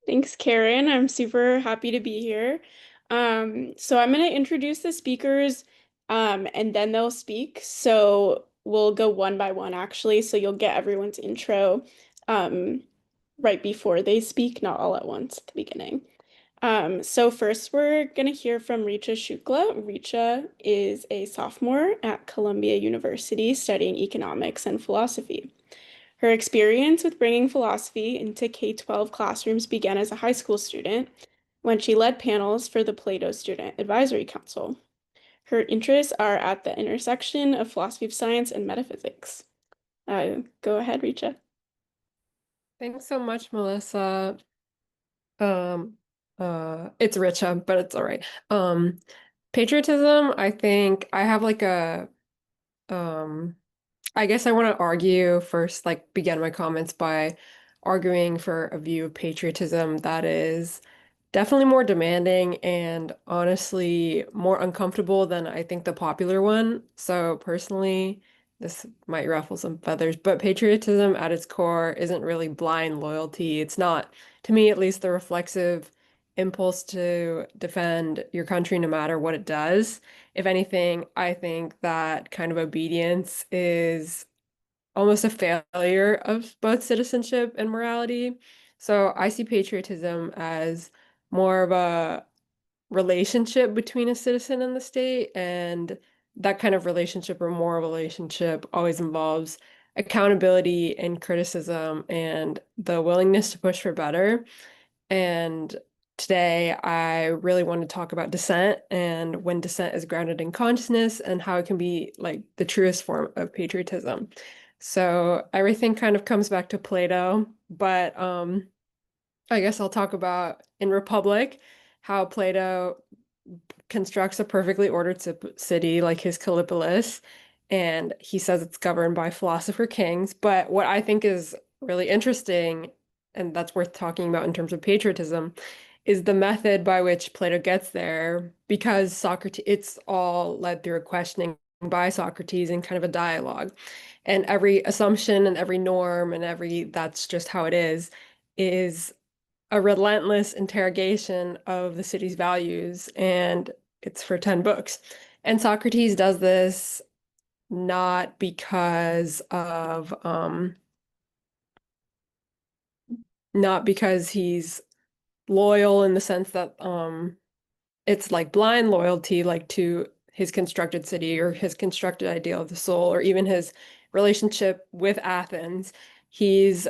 Thanks, Karen. I'm super happy to be here. So I'm going to introduce the speakers, and then they'll speak. So we'll go one by one, actually. So you'll get everyone's intro, um, right before they speak, not all at once at the beginning. So first, we're going to hear from Richa Shukla. Richa is a sophomore at Columbia University studying economics and philosophy. Her experience with bringing philosophy into K-12 classrooms began as a high school student when she led panels for the PLATO Student Advisory Council. Her interests are at the intersection of philosophy of science and metaphysics. Go ahead, Richa. Thanks so much, Melissa. Um, it's Richa, but it's all right. Um, Patriotism, I think I have um, I guess I want to argue first, like begin my comments by arguing for a view of patriotism that is definitely more demanding and honestly more uncomfortable than I think the popular one. So personally, this might ruffle some feathers, but patriotism at its core isn't really blind loyalty. It's not, to me at least, the reflexive impulse to defend your country no matter what it does. If anything, I think that kind of obedience is almost a failure of both citizenship and morality. So I see patriotism as more of a relationship between a citizen and the state, and that kind of relationship or moral relationship always involves accountability and criticism and the willingness to push for better. And today I really want to talk about dissent and when dissent is grounded in consciousness and how it can be like the truest form of patriotism. So everything kind of comes back to Plato, but I guess I'll talk about in Republic how Plato constructs a perfectly ordered city like his Callipolis, and he says it's governed by philosopher kings. But what I think is really interesting, and that's worth talking about in terms of patriotism, is the method by which Plato gets there, because Socrates, it's all led through a questioning by Socrates and kind of a dialogue. And every assumption and every norm and every that's just how it is a relentless interrogation of the city's values, and it's for 10 books. And Socrates does this not because of not because he's loyal in the sense that it's like blind loyalty like to his constructed city or his constructed ideal of the soul or even his relationship with Athens. He's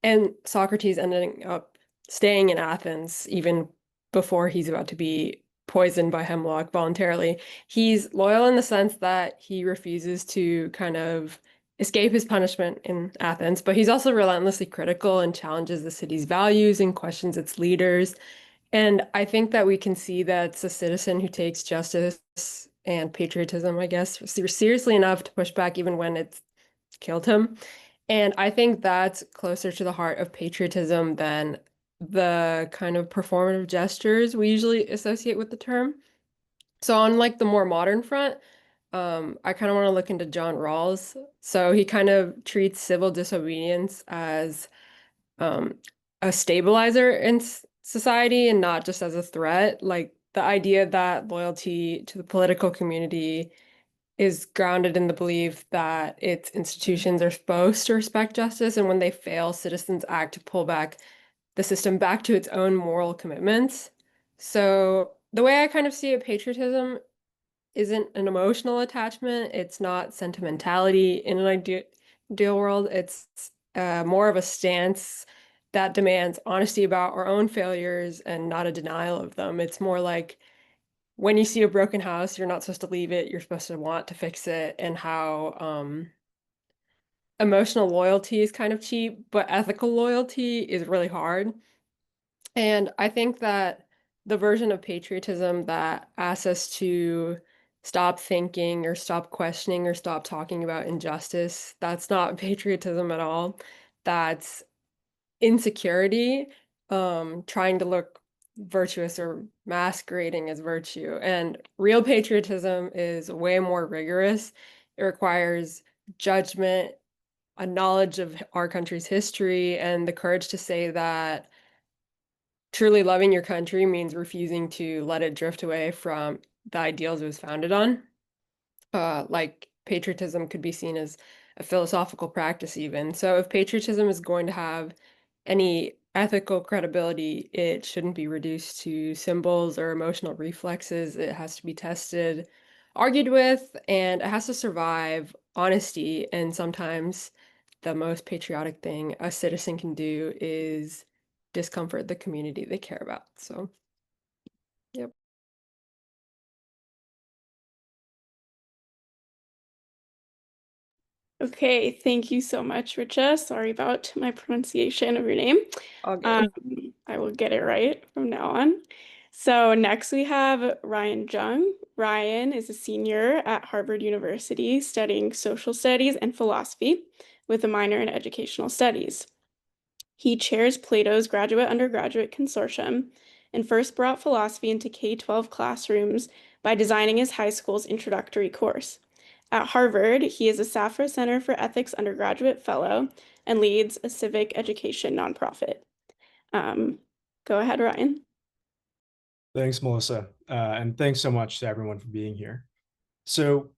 and Socrates ending up staying in Athens even before he's about to be poisoned by hemlock voluntarily. He's loyal in the sense that he refuses to kind of escape his punishment in Athens, but he's also relentlessly critical and challenges the city's values and questions its leaders. And I think that we can see that it's a citizen who takes justice and patriotism, I guess, seriously enough to push back even when it's killed him. And I think that's closer to the heart of patriotism than the kind of performative gestures we usually associate with the term. So on like the more modern front, I kind of want to look into John Rawls. So he kind of treats civil disobedience as um, a stabilizer in society and not just as a threat. Like the idea that loyalty to the political community is grounded in the belief that its institutions are supposed to respect justice, and when they fail, citizens act to pull back the system back to its own moral commitments. So the way I kind of see it, patriotism isn't an emotional attachment. It's not sentimentality in an ideal world. It's more of a stance that demands honesty about our own failures and not a denial of them. It's more like when you see a broken house, you're not supposed to leave it. You're supposed to want to fix it, and how emotional loyalty is kind of cheap, but ethical loyalty is really hard. And I think that the version of patriotism that asks us to stop thinking or stop questioning or stop talking about injustice, that's not patriotism at all. That's insecurity, trying to look virtuous or masquerading as virtue. And real patriotism is way more rigorous. It requires judgment, a knowledge of our country's history, and the courage to say that truly loving your country means refusing to let it drift away from the ideals it was founded on. Like patriotism could be seen as a philosophical practice even. So if patriotism is going to have any ethical credibility, it shouldn't be reduced to symbols or emotional reflexes. It has to be tested, argued with, and it has to survive honesty. And sometimes the most patriotic thing a citizen can do is discomfort the community they care about. So, yep. Okay, thank you so much, Richa. Sorry about my pronunciation of your name. All Um, good. I will get it right from now on. So next we have Ryan Jung. Ryan is a senior at Harvard University studying social studies and philosophy with a minor in educational studies. He chairs Plato's Graduate Undergraduate Consortium and first brought philosophy into K-12 classrooms by designing his high school's introductory course. At Harvard, he is a Safra Center for Ethics undergraduate fellow and leads a civic education nonprofit. Um, Go ahead, Ryan. Thanks, Melissa. And thanks so much to everyone for being here. So,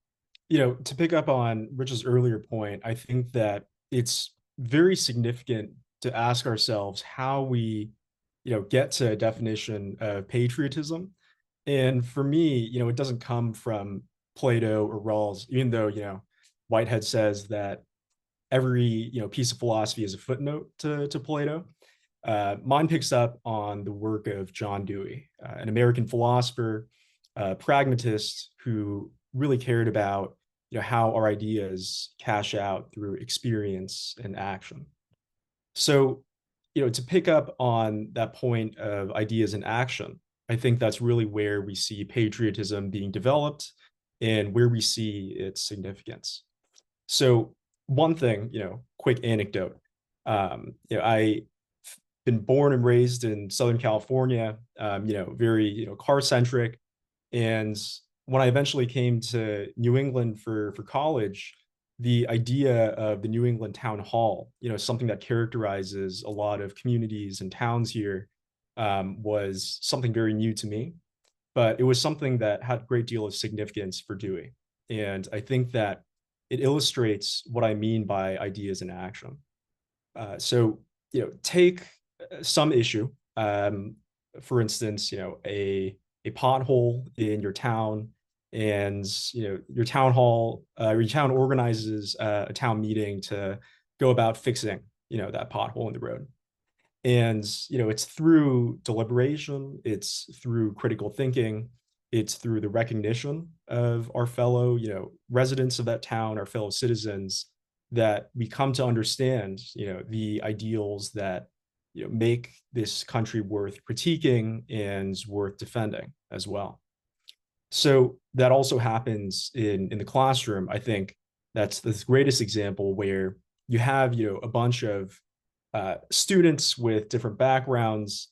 to pick up on Rich's earlier point, I think that it's very significant to ask ourselves how we, get to a definition of patriotism. And for me, it doesn't come from Plato or Rawls, even though, Whitehead says that every, piece of philosophy is a footnote to Plato. Mine picks up on the work of John Dewey, an American philosopher, pragmatist who really cared about how our ideas cash out through experience and action. So, to pick up on that point of ideas and action, I think that's really where we see patriotism being developed and where we see its significance. So one thing, quick anecdote. I been born and raised in Southern California, very, car centric. And when I eventually came to New England for college, the idea of the New England Town Hall, something that characterizes a lot of communities and towns here, was something very new to me. But it was something that had a great deal of significance for Dewey. And I think that it illustrates what I mean by ideas in action. So, take some issue. For instance, a pothole in your town, and your town hall, your town organizes a town meeting to go about fixing that pothole in the road. And it's through deliberation, it's through critical thinking, it's through the recognition of our fellow residents of that town, our fellow citizens, that we come to understand the ideals that make this country worth critiquing and worth defending as well. So that also happens in the classroom. I think that's the greatest example where you have a bunch of students with different backgrounds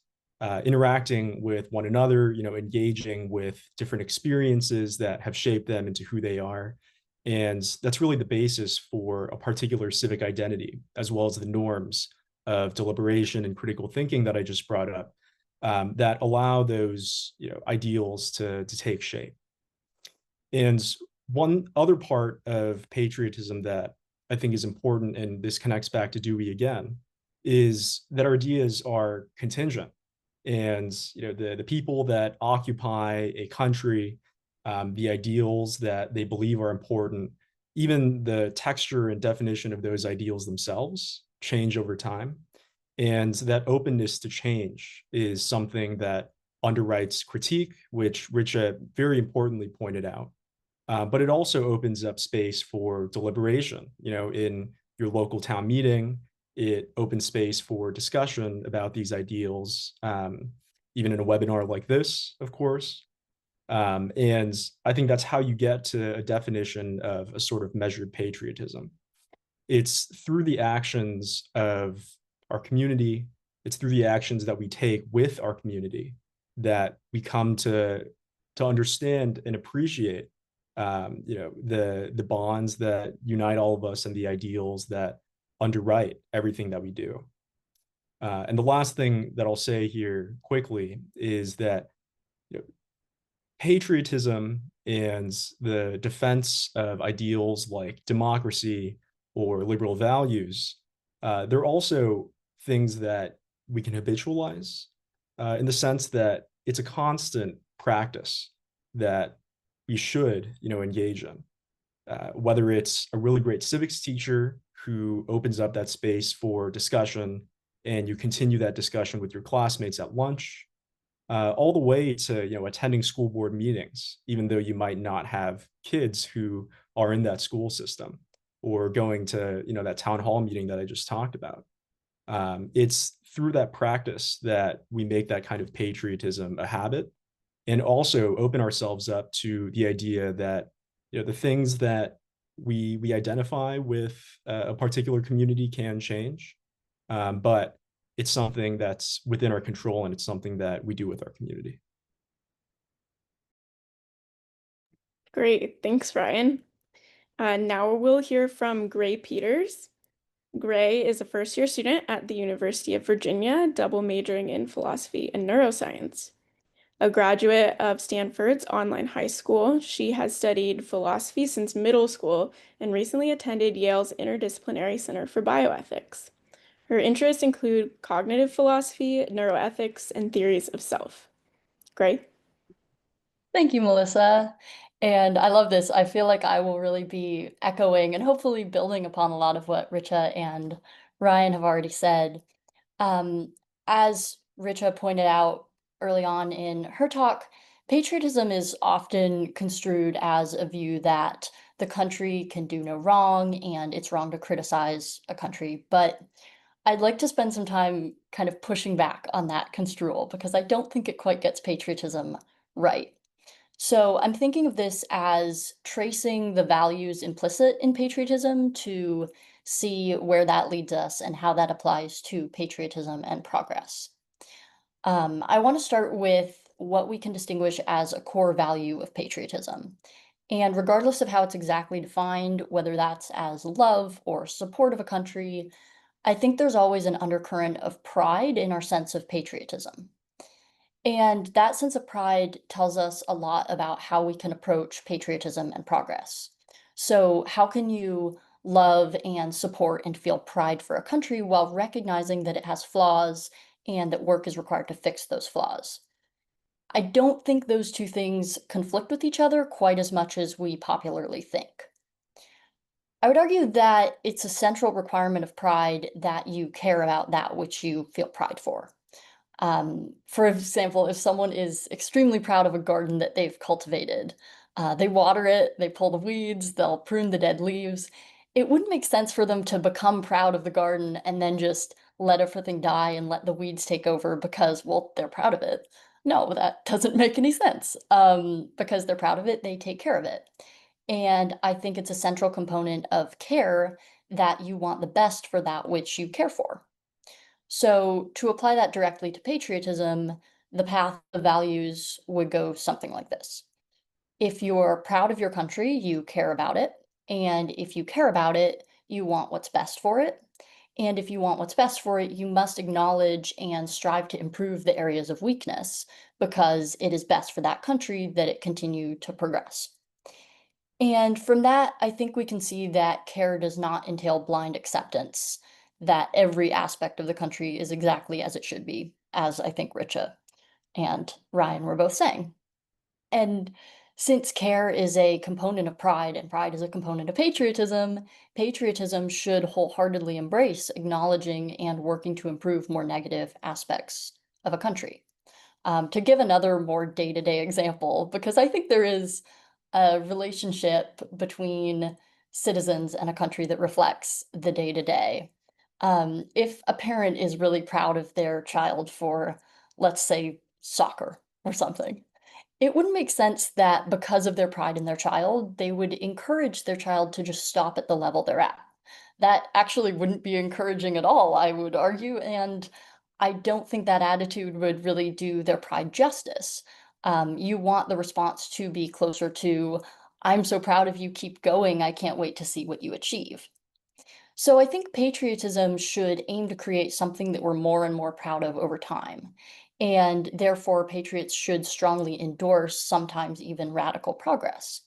interacting with one another, engaging with different experiences that have shaped them into who they are. And that's really the basis for a particular civic identity, as well as the norms of deliberation and critical thinking that I just brought up, that allow those ideals to take shape. And one other part of patriotism that I think is important, and this connects back to Dewey again, is that our ideas are contingent. And the people that occupy a country, the ideals that they believe are important, even the texture and definition of those ideals themselves change over time. And that openness to change is something that underwrites critique, which Richa very importantly pointed out. But it also opens up space for deliberation, in your local town meeting. It opens space for discussion about these ideals, even in a webinar like this, of course. And I think that's how you get to a definition of a sort of measured patriotism. It's through the actions of our community, it's through the actions that we take with our community that we come to understand and appreciate the bonds that unite all of us and the ideals that underwrite everything that we do. And the last thing that I'll say here quickly is that you know, patriotism and the defense of ideals like democracy or liberal values, they're also things that we can habitualize in the sense that it's a constant practice that we should, engage in. Whether it's a really great civics teacher who opens up that space for discussion and you continue that discussion with your classmates at lunch, all the way to attending school board meetings, even though you might not have kids who are in that school system, or going to that town hall meeting that I just talked about. It's through that practice that we make that kind of patriotism a habit, and also open ourselves up to the idea that the things that we identify with a particular community can change, but it's something that's within our control, and it's something that we do with our community. Great. Thanks, Ryan. Now we'll hear from Gray Peters. Gray is a first-year student at the University of Virginia, double majoring in philosophy and neuroscience. A graduate of Stanford's online high school, she has studied philosophy since middle school and recently attended Yale's Interdisciplinary Center for Bioethics. Her interests include cognitive philosophy, neuroethics, and theories of self. Gray? Thank you, Melissa. And I love this. I feel like I will really be echoing and hopefully building upon a lot of what Richa and Ryan have already said. As Richa pointed out early on in her talk, patriotism is often construed as a view that the country can do no wrong and it's wrong to criticize a country. But I'd like to spend some time kind of pushing back on that construal because I don't think it quite gets patriotism right. So I'm thinking of this as tracing the values implicit in patriotism to see where that leads us and how that applies to patriotism and progress. I want to start with what we can distinguish as a core value of patriotism. And regardless of how it's exactly defined, whether that's as love or support of a country, I think there's always an undercurrent of pride in our sense of patriotism. And that sense of pride tells us a lot about how we can approach patriotism and progress. So, how can you love and support and feel pride for a country while recognizing that it has flaws and that work is required to fix those flaws? I don't think those two things conflict with each other quite as much as we popularly think. I would argue that it's a central requirement of pride that you care about that which you feel pride for. For example, if someone is extremely proud of a garden that they've cultivated, they water it, they pull the weeds, they'll prune the dead leaves. It wouldn't make sense for them to become proud of the garden and then just let everything die and let the weeds take over because, well, they're proud of it. No, that doesn't make any sense. Because they're proud of it, they take care of it. And I think it's a central component of care that you want the best for that which you care for. So, to apply that directly to patriotism, the path of values would go something like this. If you're proud of your country, you care about it. And if you care about it, you want what's best for it. And if you want what's best for it, you must acknowledge and strive to improve the areas of weakness because it is best for that country that it continue to progress. And from that, I think we can see that care does not entail blind acceptance, that every aspect of the country is exactly as it should be, as I think Richa and Ryan were both saying. And since care is a component of pride and pride is a component of patriotism, patriotism should wholeheartedly embrace acknowledging and working to improve more negative aspects of a country. To give another more day-to-day example, because I think there is a relationship between citizens and a country that reflects the day-to-day. If a parent is really proud of their child for, let's say, soccer or something, it wouldn't make sense that because of their pride in their child, they would encourage their child to just stop at the level they're at. That actually wouldn't be encouraging at all, I would argue, and I don't think that attitude would really do their pride justice. You want the response to be closer to, I'm so proud of you, keep going, I can't wait to see what you achieve. So I think patriotism should aim to create something that we're more and more proud of over time. And therefore, patriots should strongly endorse sometimes even radical progress.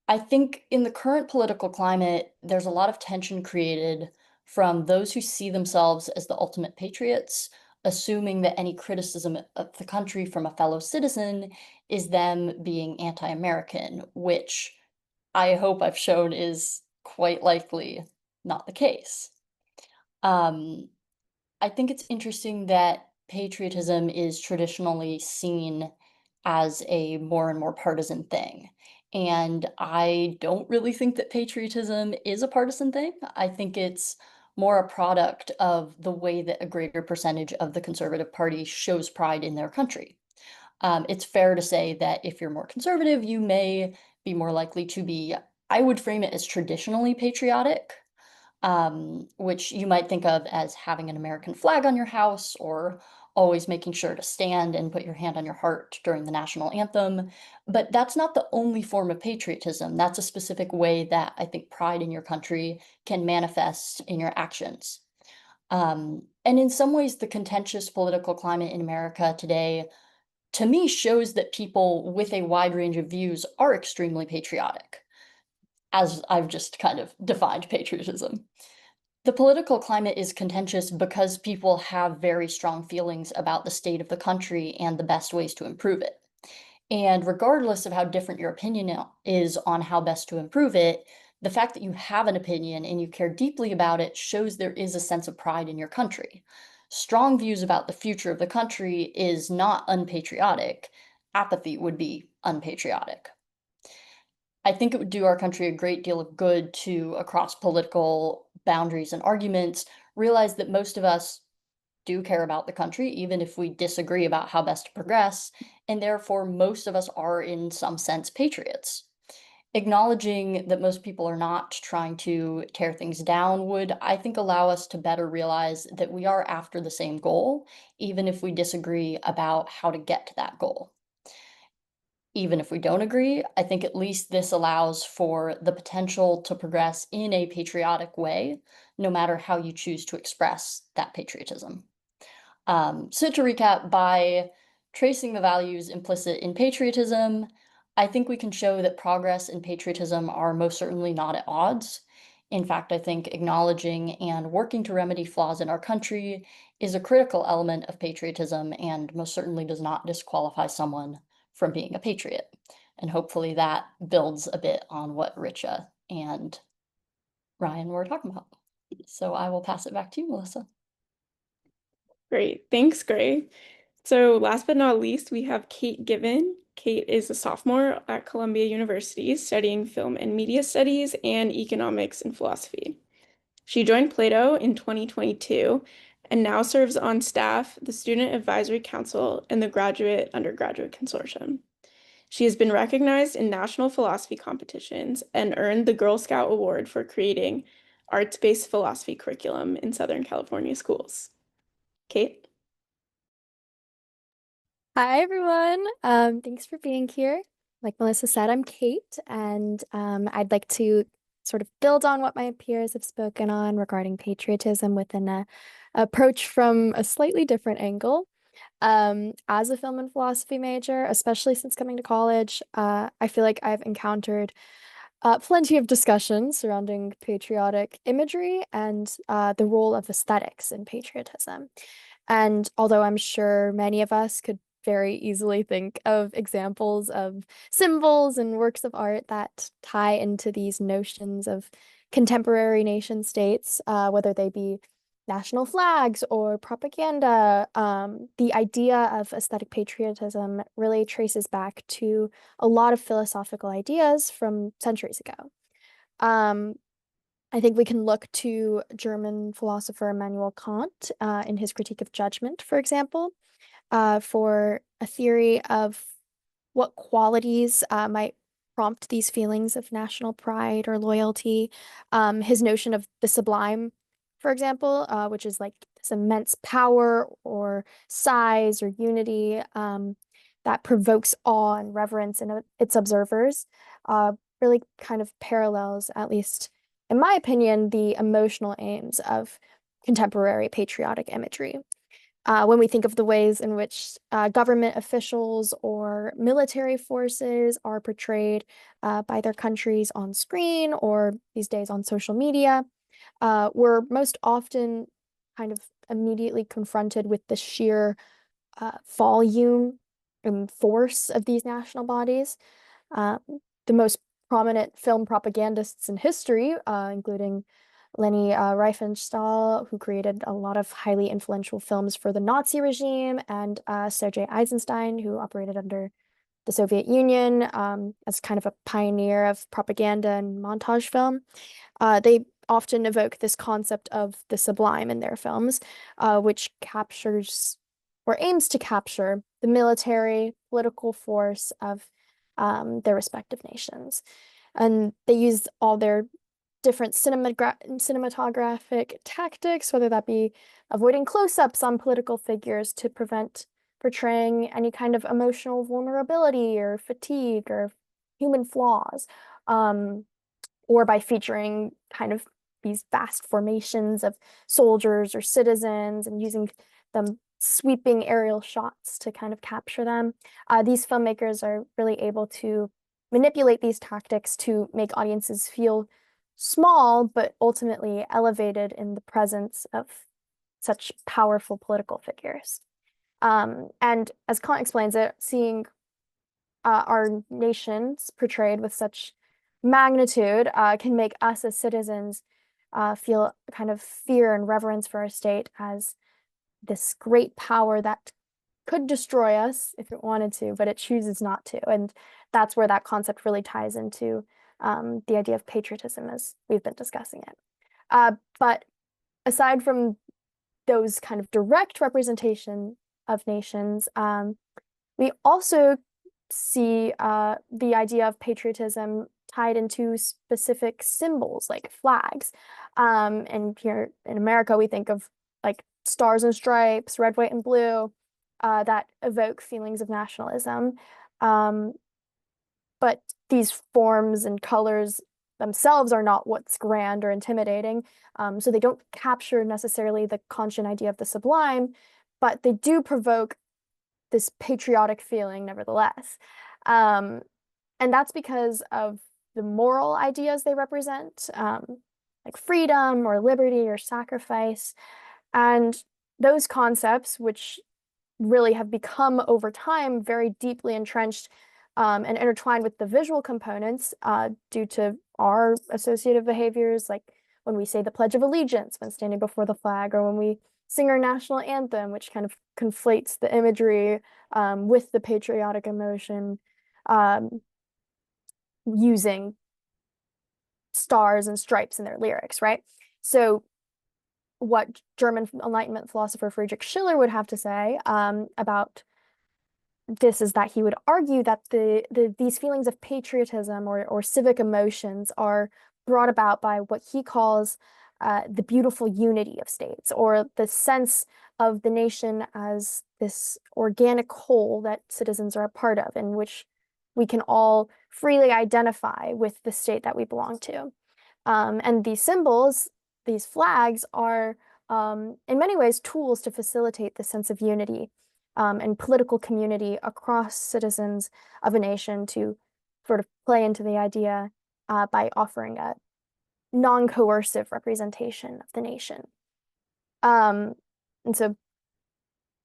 I think in the current political climate, there's a lot of tension created from those who see themselves as the ultimate patriots, assuming that any criticism of the country from a fellow citizen is them being anti-American, which I hope I've shown is quite likely not the case. Um, I think it's interesting that patriotism is traditionally seen as a more and more partisan thing. And I don't really think that patriotism is a partisan thing. I think it's more a product of the way that a greater percentage of the Conservative Party shows pride in their country. It's fair to say that if you're more conservative, you may be more likely to be, I would frame it as traditionally patriotic, which you might think of as having an American flag on your house or always making sure to stand and put your hand on your heart during the national anthem. But that's not the only form of patriotism. That's a specific way that I think pride in your country can manifest in your actions. And in some ways, the contentious political climate in America today, to me, shows that people with a wide range of views are extremely patriotic, as I've just kind of defined patriotism. The political climate is contentious because people have very strong feelings about the state of the country and the best ways to improve it. And regardless of how different your opinion is on how best to improve it, the fact that you have an opinion and you care deeply about it shows there is a sense of pride in your country. Strong views about the future of the country is not unpatriotic. Apathy would be unpatriotic. I think it would do our country a great deal of good to, across political boundaries and arguments, realize that most of us do care about the country, even if we disagree about how best to progress, and therefore most of us are, in some sense, patriots. Acknowledging that most people are not trying to tear things down would, I think, allow us to better realize that we are after the same goal, even if we disagree about how to get to that goal. Even if we don't agree, I think at least this allows for the potential to progress in a patriotic way, no matter how you choose to express that patriotism. So to recap, by tracing the values implicit in patriotism, I think we can show that progress and patriotism are most certainly not at odds. In fact, I think acknowledging and working to remedy flaws in our country is a critical element of patriotism and most certainly does not disqualify someone from being a patriot. And hopefully that builds a bit on what Richa and Ryan were talking about. So I will pass it back to you, Melissa. Great. Thanks, Gray. So last but not least, we have Kate Given. Kate is a sophomore at Columbia University studying film and media studies and economics and philosophy. She joined PLATO in 2022 and now serves on staff, the Student Advisory Council, and the Undergraduate Consortium. She has been recognized in national philosophy competitions and earned the Girl Scout Award for creating arts-based philosophy curriculum in Southern California schools. Kate? Hi, everyone. Thanks for being here. Like Melissa said, I'm Kate, and I'd like to sort of build on what my peers have spoken on regarding patriotism with an approach from a slightly different angle. As a film and philosophy major, especially since coming to college, I feel like I've encountered plenty of discussions surrounding patriotic imagery and the role of aesthetics in patriotism. And although I'm sure many of us could very easily think of examples of symbols and works of art that tie into these notions of contemporary nation states, whether they be national flags or propaganda, the idea of aesthetic patriotism really traces back to a lot of philosophical ideas from centuries ago. Um, I think we can look to German philosopher Immanuel Kant in his Critique of Judgment, for example, for a theory of what qualities might prompt these feelings of national pride or loyalty. His notion of the sublime, for example, which is like this immense power or size or unity that provokes awe and reverence in its observers, really kind of parallels, at least in my opinion, the emotional aims of contemporary patriotic imagery. When we think of the ways in which government officials or military forces are portrayed by their countries on screen or these days on social media, we're most often kind of immediately confronted with the sheer volume and force of these national bodies. The most prominent film propagandists in history, including Leni Riefenstahl, who created a lot of highly influential films for the Nazi regime, and Sergei Eisenstein, who operated under the Soviet Union as kind of a pioneer of propaganda and montage film. They often evoke this concept of the sublime in their films, which captures or aims to capture the military, political force of their respective nations. And they use all their different cinematographic tactics, whether that be avoiding close-ups on political figures to prevent portraying any kind of emotional vulnerability or fatigue or human flaws, or by featuring kind of these vast formations of soldiers or citizens and using them sweeping aerial shots to kind of capture them. These filmmakers are really able to manipulate these tactics to make audiences feel small, but ultimately elevated in the presence of such powerful political figures. And as Kant explains it, seeing our nations portrayed with such magnitude can make us as citizens feel kind of fear and reverence for our state as this great power that could destroy us if it wanted to, but it chooses not to. And that's where that concept really ties into the idea of patriotism as we've been discussing it. But aside from those kind of direct representation of nations, we also see the idea of patriotism tied into specific symbols like flags. And here in America, we think of like stars and stripes, red, white, and blue, that evoke feelings of nationalism. But these forms and colors themselves are not what's grand or intimidating. So they don't capture necessarily the Kantian idea of the sublime, but they do provoke this patriotic feeling nevertheless. And that's because of the moral ideas they represent, like freedom or liberty or sacrifice. And those concepts, which really have become over time very deeply entrenched and intertwined with the visual components due to our associative behaviors, like when we say the Pledge of Allegiance when standing before the flag, or when we sing our national anthem, which kind of conflates the imagery with the patriotic emotion, using stars and stripes in their lyrics, right? So what German Enlightenment philosopher Friedrich Schiller would have to say about this is that he would argue that these feelings of patriotism or civic emotions are brought about by what he calls the beautiful unity of states, or the sense of the nation as this organic whole that citizens are a part of, in which we can all freely identify with the state that we belong to. And these symbols, these flags, are in many ways tools to facilitate the sense of unity and political community across citizens of a nation, to sort of play into the idea by offering a non-coercive representation of the nation. And so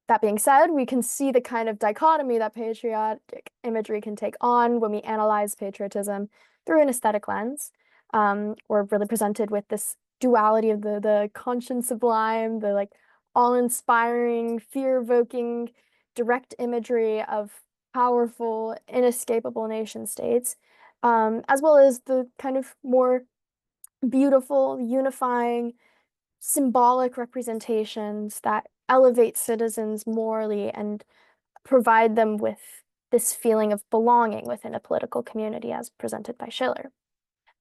that being said, we can see the kind of dichotomy that patriotic imagery can take on when we analyze patriotism through an aesthetic lens. We're really presented with this duality of the Kantian sublime, the like all-inspiring, fear-evoking, direct imagery of powerful, inescapable nation states, as well as the kind of more beautiful, unifying, symbolic representations that elevate citizens morally and provide them with this feeling of belonging within a political community as presented by Schiller.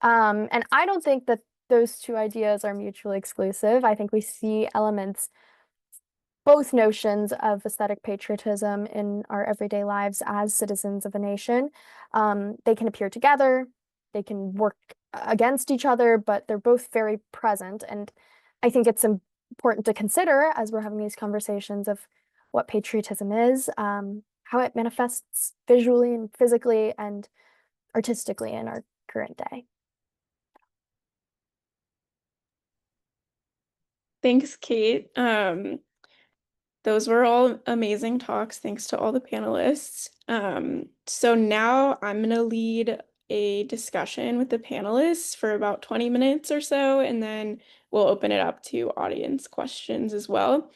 And I don't think that those two ideas are mutually exclusive. I think we see elements, both notions of aesthetic patriotism in our everyday lives as citizens of a nation. They can appear together, they can work against each other, but they're both very present. And I think it's important to consider as we're having these conversations of what patriotism is, how it manifests visually and physically and artistically in our current day. Thanks, Kate. Those were all amazing talks. Thanks to all the panelists. So now I'm going to lead a discussion with the panelists for about 20 minutes or so, and then we'll open it up to audience questions as well.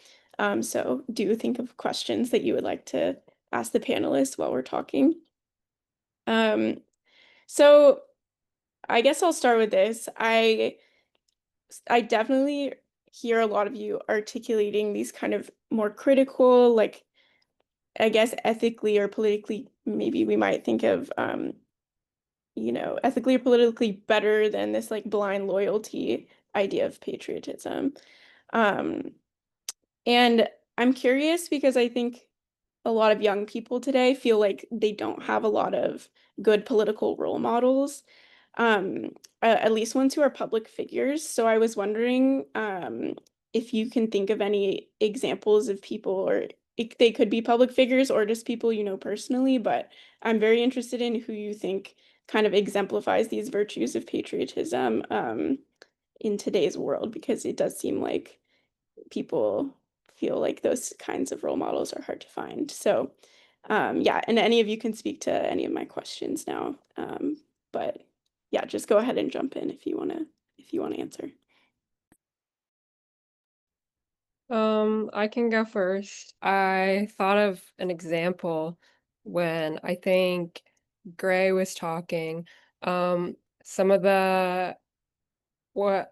So do think of questions that you would like to ask the panelists while we're talking. So I guess I'll start with this. I definitely hear a lot of you articulating these kind of more critical, like, I guess ethically or politically, maybe we might think of, ethically or politically better than this like blind loyalty idea of patriotism. Um, and I'm curious because I think a lot of young people today feel like they don't have a lot of good political role models, at least ones who are public figures. So I was wondering if you can think of any examples of people, or they could be public figures or just people you know personally, but I'm very interested in who you think kind of exemplifies these virtues of patriotism in today's world, because it does seem like people feel like those kinds of role models are hard to find. So yeah, and any of you can speak to any of my questions now. But yeah, just go ahead and jump in if you want to answer. I can go first. I thought of an example when I think Gray was talking. Some of the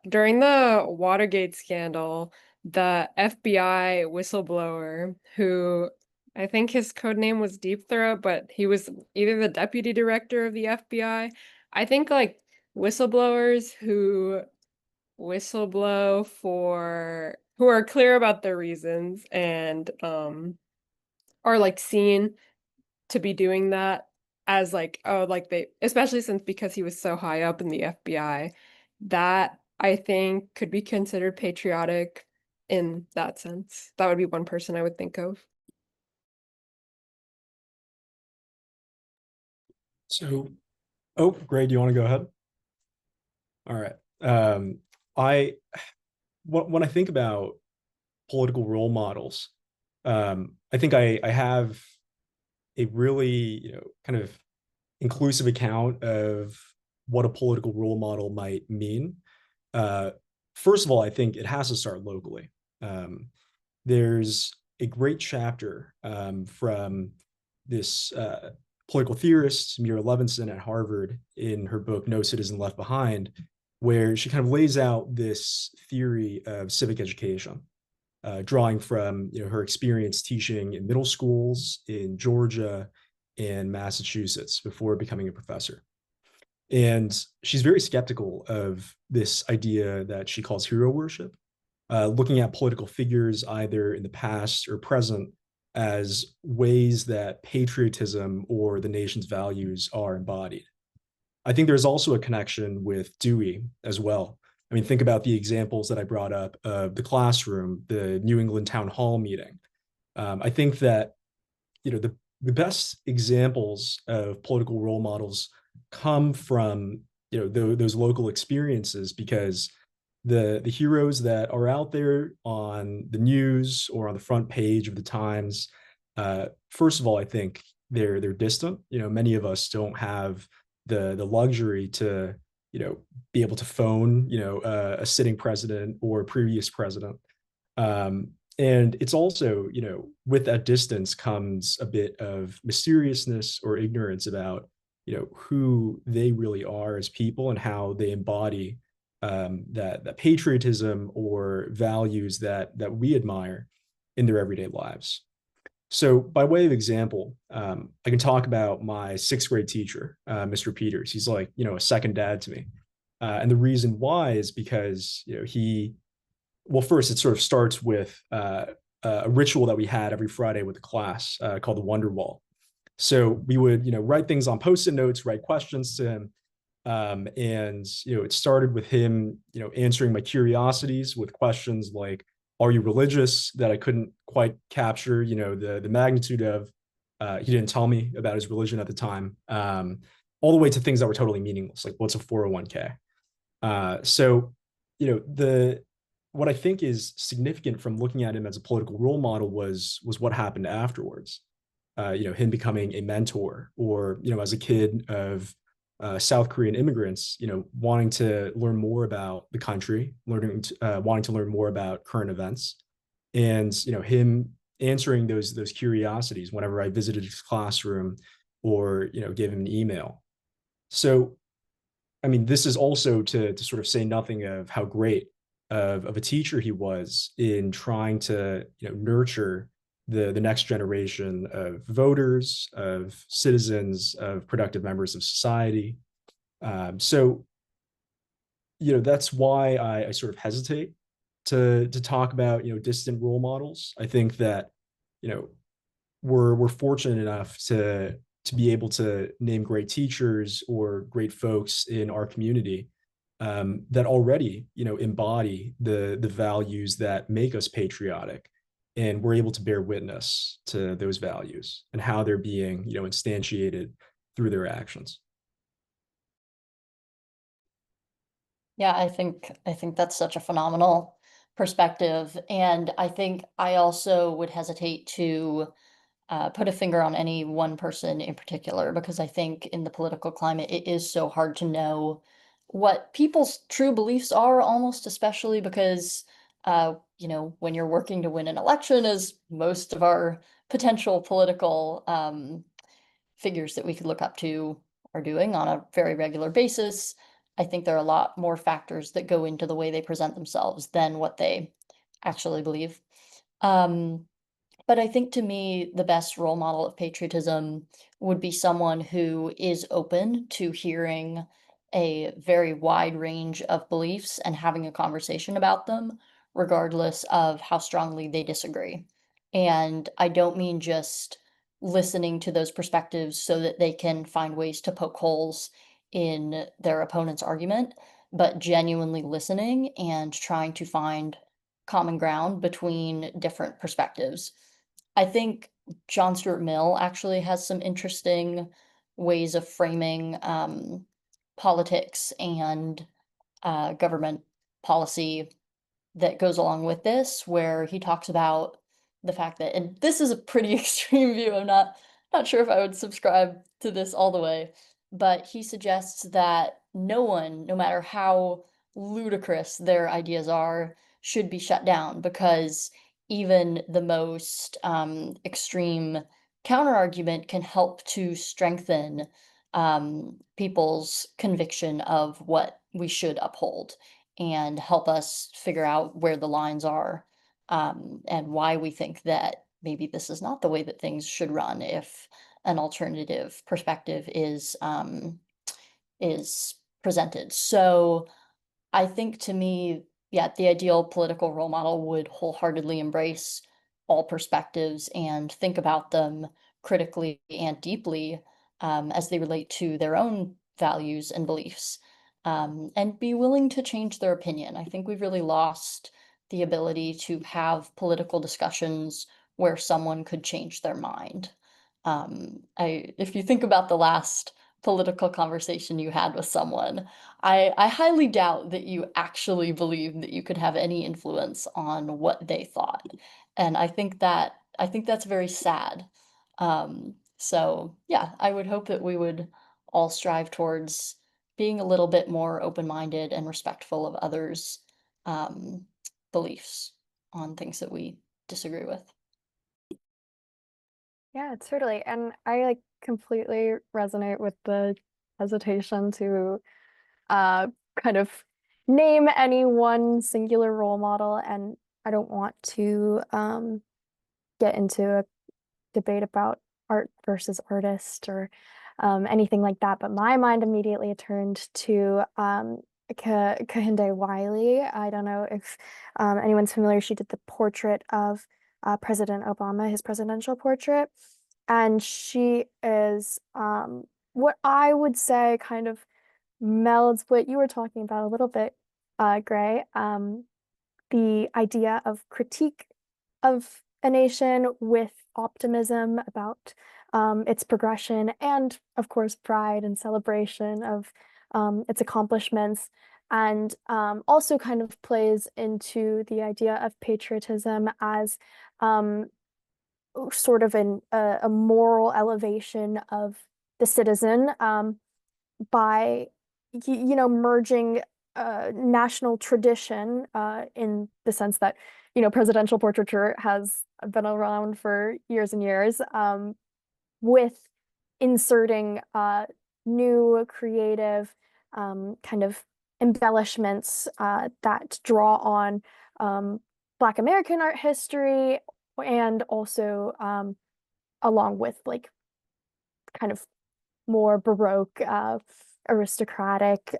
during the Watergate scandal, the FBI whistleblower, who I think his code name was Deep Throat, but he was either the deputy director of the FBI. I think like whistleblowers who whistleblow for who are clear about their reasons and are like seen to be doing that as like, oh, like they, especially since because he was so high up in the FBI, that I think could be considered patriotic in that sense. That would be one person I would think of. So, oh, Gray, do you want to go ahead? All right. I when I think about political role models, I think I have a really, kind of inclusive account of what a political role model might mean. Uh, First of all, I think it has to start locally. There's a great chapter from this political theorist, Mira Levinson at Harvard, in her book No Citizen Left Behind, where she kind of lays out this theory of civic education, drawing from her experience teaching in middle schools in Georgia and Massachusetts before becoming a professor. And she's very skeptical of this idea that she calls hero worship, looking at political figures either in the past or present as ways that patriotism or the nation's values are embodied. I think there's also a connection with Dewey as well. I mean, think about the examples that I brought up of the classroom, the New England town hall meeting. I think that the best examples of political role models come from those local experiences, because the heroes that are out there on the news or on the front page of the Times, first of all, I think they're distant. Many of us don't have the luxury to be able to phone a sitting president or a previous president. And it's also, with that distance comes a bit of mysteriousness or ignorance about, who they really are as people and how they embody that patriotism or values that we admire in their everyday lives. So, by way of example, I can talk about my sixth grade teacher, Mr. Peters. He's like, a second dad to me. And the reason why is because, well, first, it sort of starts with a ritual that we had every Friday with the class called the Wonder Wall. So we would, write things on Post-it notes, write questions to him, And it started with him, answering my curiosities with questions like, "Are you religious?" that I couldn't quite capture, the magnitude of. He didn't tell me about his religion at the time. All the way to things that were totally meaningless, like what's a 401k. So, the what I think is significant from looking at him as a political role model was what happened afterwards. Him becoming a mentor, or as a kid of South Korean immigrants, wanting to learn more about the country, wanting to learn more about current events, and him answering those curiosities whenever I visited his classroom or gave him an email. So I mean, this is also to sort of say nothing of how great of a teacher he was in trying to nurture the next generation of voters, of citizens, of productive members of society. So that's why I sort of hesitate to talk about distant role models. I think that you know we're fortunate enough to be able to name great teachers or great folks in our community, that already embody the values that make us patriotic, and we're able to bear witness to those values and how they're being instantiated through their actions. Yeah, I think that's such a phenomenal perspective, and I think I also would hesitate to put a finger on any one person in particular, because I think in the political climate, it is so hard to know what people's true beliefs are, almost especially because, when you're working to win an election, as most of our potential political figures that we could look up to are doing on a very regular basis, I think there are a lot more factors that go into the way they present themselves than what they actually believe. Um, but I think to me, the best role model of patriotism would be someone who is open to hearing a very wide range of beliefs and having a conversation about them, regardless of how strongly they disagree. And I don't mean just listening to those perspectives so that they can find ways to poke holes in their opponent's argument, but genuinely listening and trying to find common ground between different perspectives. I think John Stuart Mill actually has some interesting ways of framing politics and government policy that goes along with this, where he talks about the fact that, and this is a pretty extreme view, I'm not sure if I would subscribe to this all the way, but he suggests that no one, no matter how ludicrous their ideas are, should be shut down, because even the most extreme counterargument can help to strengthen people's conviction of what we should uphold and help us figure out where the lines are, and why we think that maybe this is not the way that things should run if an alternative perspective is presented. So I think to me, yeah, the ideal political role model would wholeheartedly embrace all perspectives and think about them critically and deeply, as they relate to their own values and beliefs, and be willing to change their opinion. I think we've really lost the ability to have political discussions where someone could change their mind. If you think about the last political conversation you had with someone, I highly doubt that you actually believe that you could have any influence on what they thought. And I think that's very sad. So yeah, I would hope that we would all strive towards being a little bit more open-minded and respectful of others' um, beliefs on things that we disagree with. Yeah, totally. And I like completely resonate with the hesitation to kind of name any one singular role model. And I don't want to get into a debate about art versus artist or anything like that. But my mind immediately turned to Kehinde Wiley. I don't know if anyone's familiar. She did the portrait of President Obama, his presidential portrait. And she is what I would say kind of melds what you were talking about a little bit, Gray. The idea of critique of a nation with optimism about its progression, and of course, pride and celebration of its accomplishments, and also kind of plays into the idea of patriotism as sort of a moral elevation of the citizen by merging national tradition in the sense that presidential portraiture has been around for years and years, with inserting new creative kind of embellishments that draw on Black American art history, and also along with like kind of more Baroque, aristocratic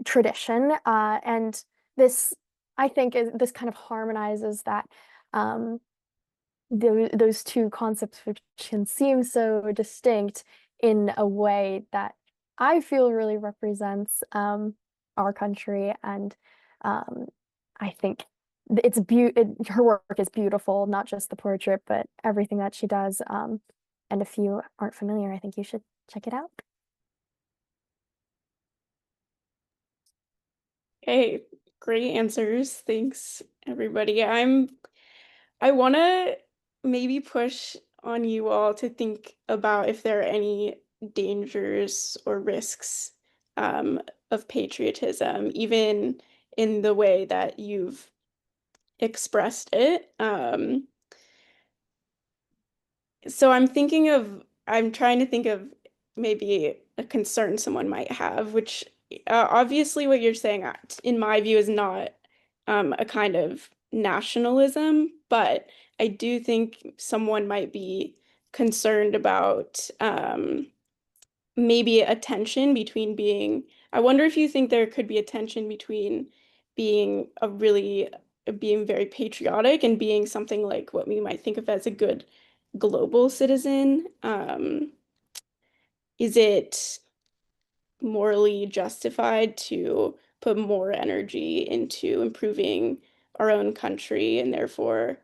tradition. And this, I think, this kind of harmonizes that those two concepts, which can seem so distinct, in a way that I feel really represents our country. And I think her work is beautiful, not just the portrait, but everything that she does. And if you aren't familiar, I think you should check it out. Hey, great answers. Thanks, everybody. I want to maybe push on you all to think about if there are any dangers or risks of patriotism, even in the way that you've expressed it. So I'm trying to think of maybe a concern someone might have, which obviously what you're saying, in my view, is not a kind of nationalism, but I do think someone might be concerned about maybe a tension between I wonder if you think there could be a tension between being being very patriotic and being something like what we might think of as a good global citizen. Is it morally justified to put more energy into improving our own country and therefore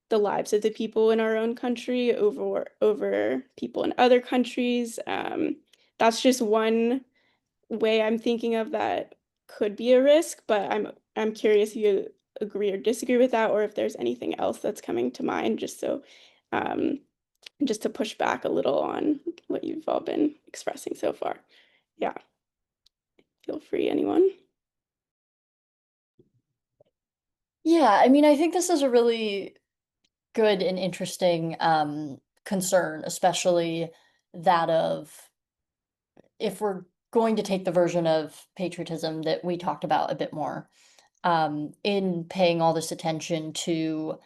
the lives of the people in our own country over people in other countries? That's just one way I'm thinking of that could be a risk, but I'm curious if you agree or disagree with that, or if there's anything else that's coming to mind, um, just to push back a little on what you've all been expressing so far. Yeah, feel free, anyone. Yeah, I mean, I think this is a really good and interesting concern, especially that of if we're going to take the version of patriotism that we talked about a bit more, in paying all this attention to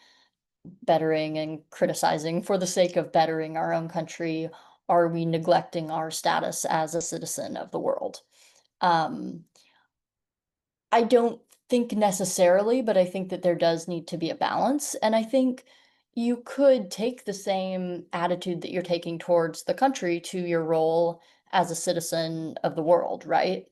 bettering and criticizing for the sake of bettering our own country, are we neglecting our status as a citizen of the world? Um, I don't think necessarily, but I think that there does need to be a balance. And I think you could take the same attitude that you're taking towards the country to your role as a citizen of the world, right?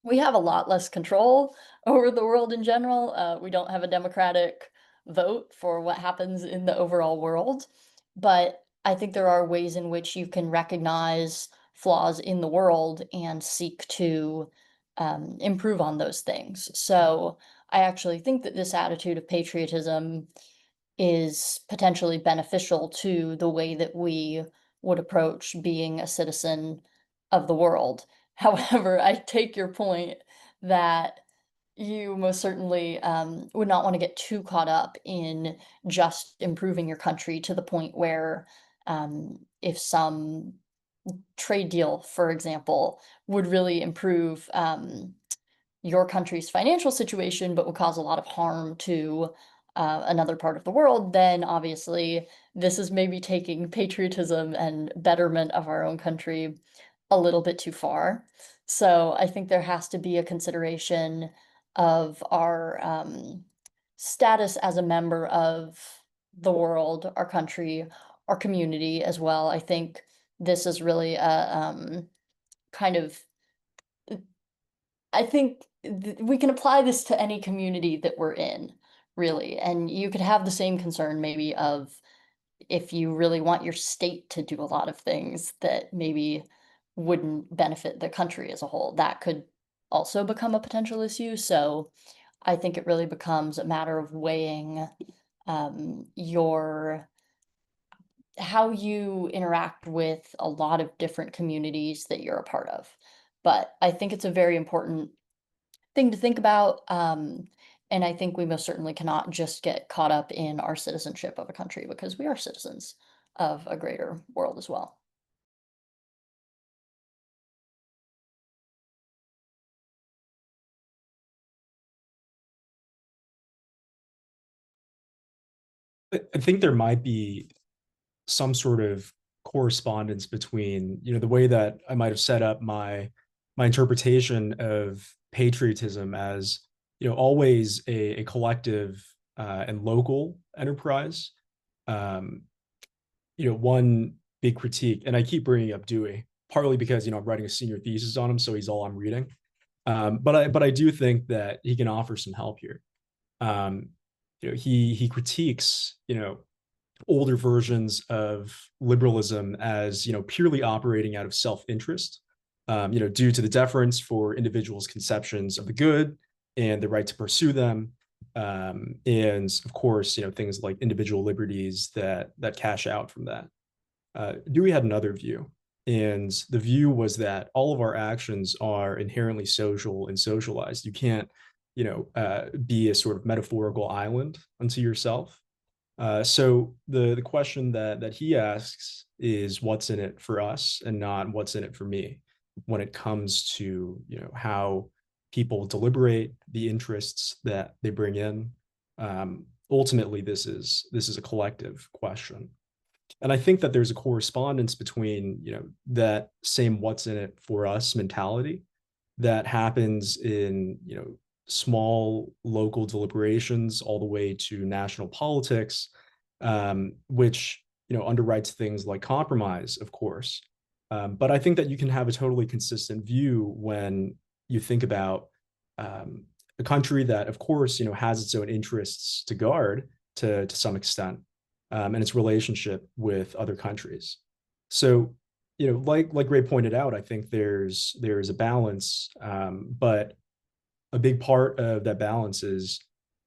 We have a lot less control over the world in general. We don't have a democratic vote for what happens in the overall world. But I think there are ways in which you can recognize flaws in the world and seek to improve on those things. So I actually think that this attitude of patriotism is potentially beneficial to the way that we would approach being a citizen of the world. However, I take your point that you most certainly would not want to get too caught up in just improving your country to the point where if some trade deal, for example, would really improve your country's financial situation, but would cause a lot of harm to another part of the world, then obviously this is maybe taking patriotism and betterment of our own country a little bit too far. So I think there has to be a consideration of our status as a member of the world, our country, our community as well. I think this is really a kind of I think we can apply this to any community that we're in, really. And you could have the same concern maybe of if you really want your state to do a lot of things that maybe wouldn't benefit the country as a whole. That could also become a potential issue. So I think it really becomes a matter of weighing your how you interact with a lot of different communities that you're a part of. But I think it's a very important thing to think about. And I think we most certainly cannot just get caught up in our citizenship of a country because we are citizens of a greater world as well. I think there might be some sort of correspondence between, the way that I might have set up my interpretation of patriotism as, always a collective and local enterprise. Um, one big critique, and I keep bringing up Dewey, partly because I'm writing a senior thesis on him, so he's all I'm reading. But I do think that he can offer some help here. Um, he critiques older versions of liberalism as purely operating out of self-interest, due to the deference for individuals' conceptions of the good and the right to pursue them, and of course things like individual liberties that cash out from that. Dewey had another view, and the view was that all of our actions are inherently social and socialized. You can't be a sort of metaphorical island unto yourself. So the question that he asks is what's in it for us and not what's in it for me when it comes to how people deliberate, the interests that they bring in. Ultimately, this is a collective question, and I think that there's a correspondence between that same what's in it for us mentality that happens in small local deliberations all the way to national politics, which underwrites things like compromise, of course. But I think that you can have a totally consistent view when you think about a country that, of course, has its own interests to guard to some extent, and its relationship with other countries. So, like Ray pointed out, I think there's a balance, but a big part of that balance is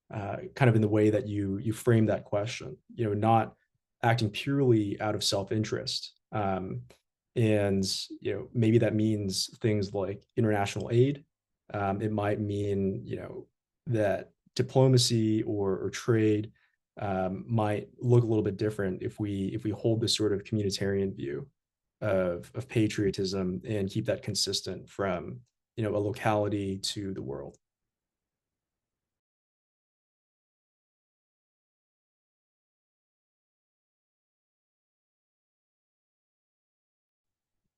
kind of in the way that you frame that question. Not acting purely out of self-interest, and maybe that means things like international aid. It might mean that diplomacy or trade might look a little bit different if we hold this sort of communitarian view of patriotism and keep that consistent from a locality to the world.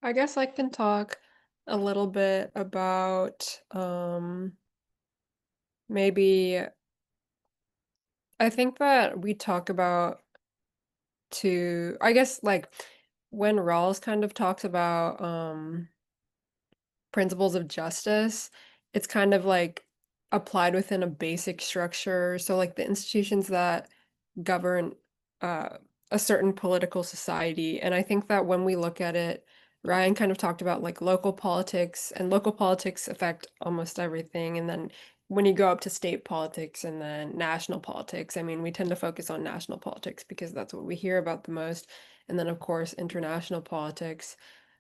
I guess I can talk a little bit about maybe I think that we talk about I guess like when Rawls kind of talks about principles of justice, it's kind of like applied within a basic structure. So like the institutions that govern uh, a certain political society. And I think that when we look at it, Ryan kind of talked about like local politics, and local politics affect almost everything. And then when you go up to state politics and then national politics, I mean, we tend to focus on national politics because that's what we hear about the most. And then, of course, international politics.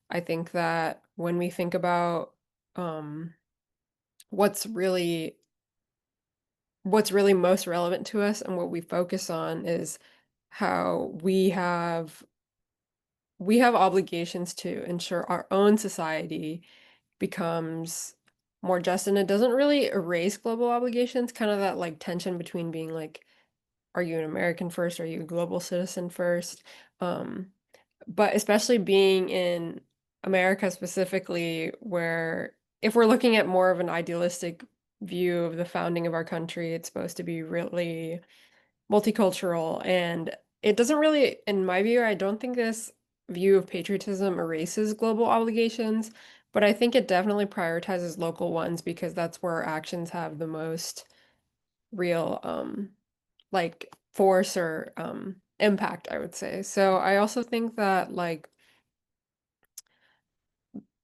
I think that when we think about um, what's really most relevant to us and what we focus on is how we have obligations to ensure our own society becomes more just, and it doesn't really erase global obligations, kind of that like tension between being like, are you an American first? Are you a global citizen first? Um, but especially being in America specifically, where if we're looking at more of an idealistic view of the founding of our country, it's supposed to be really multicultural. And it doesn't really, in my view, I don't think this view of patriotism erases global obligations, but I think it definitely prioritizes local ones because that's where our actions have the most real like force or impact, I would say. So I also think that like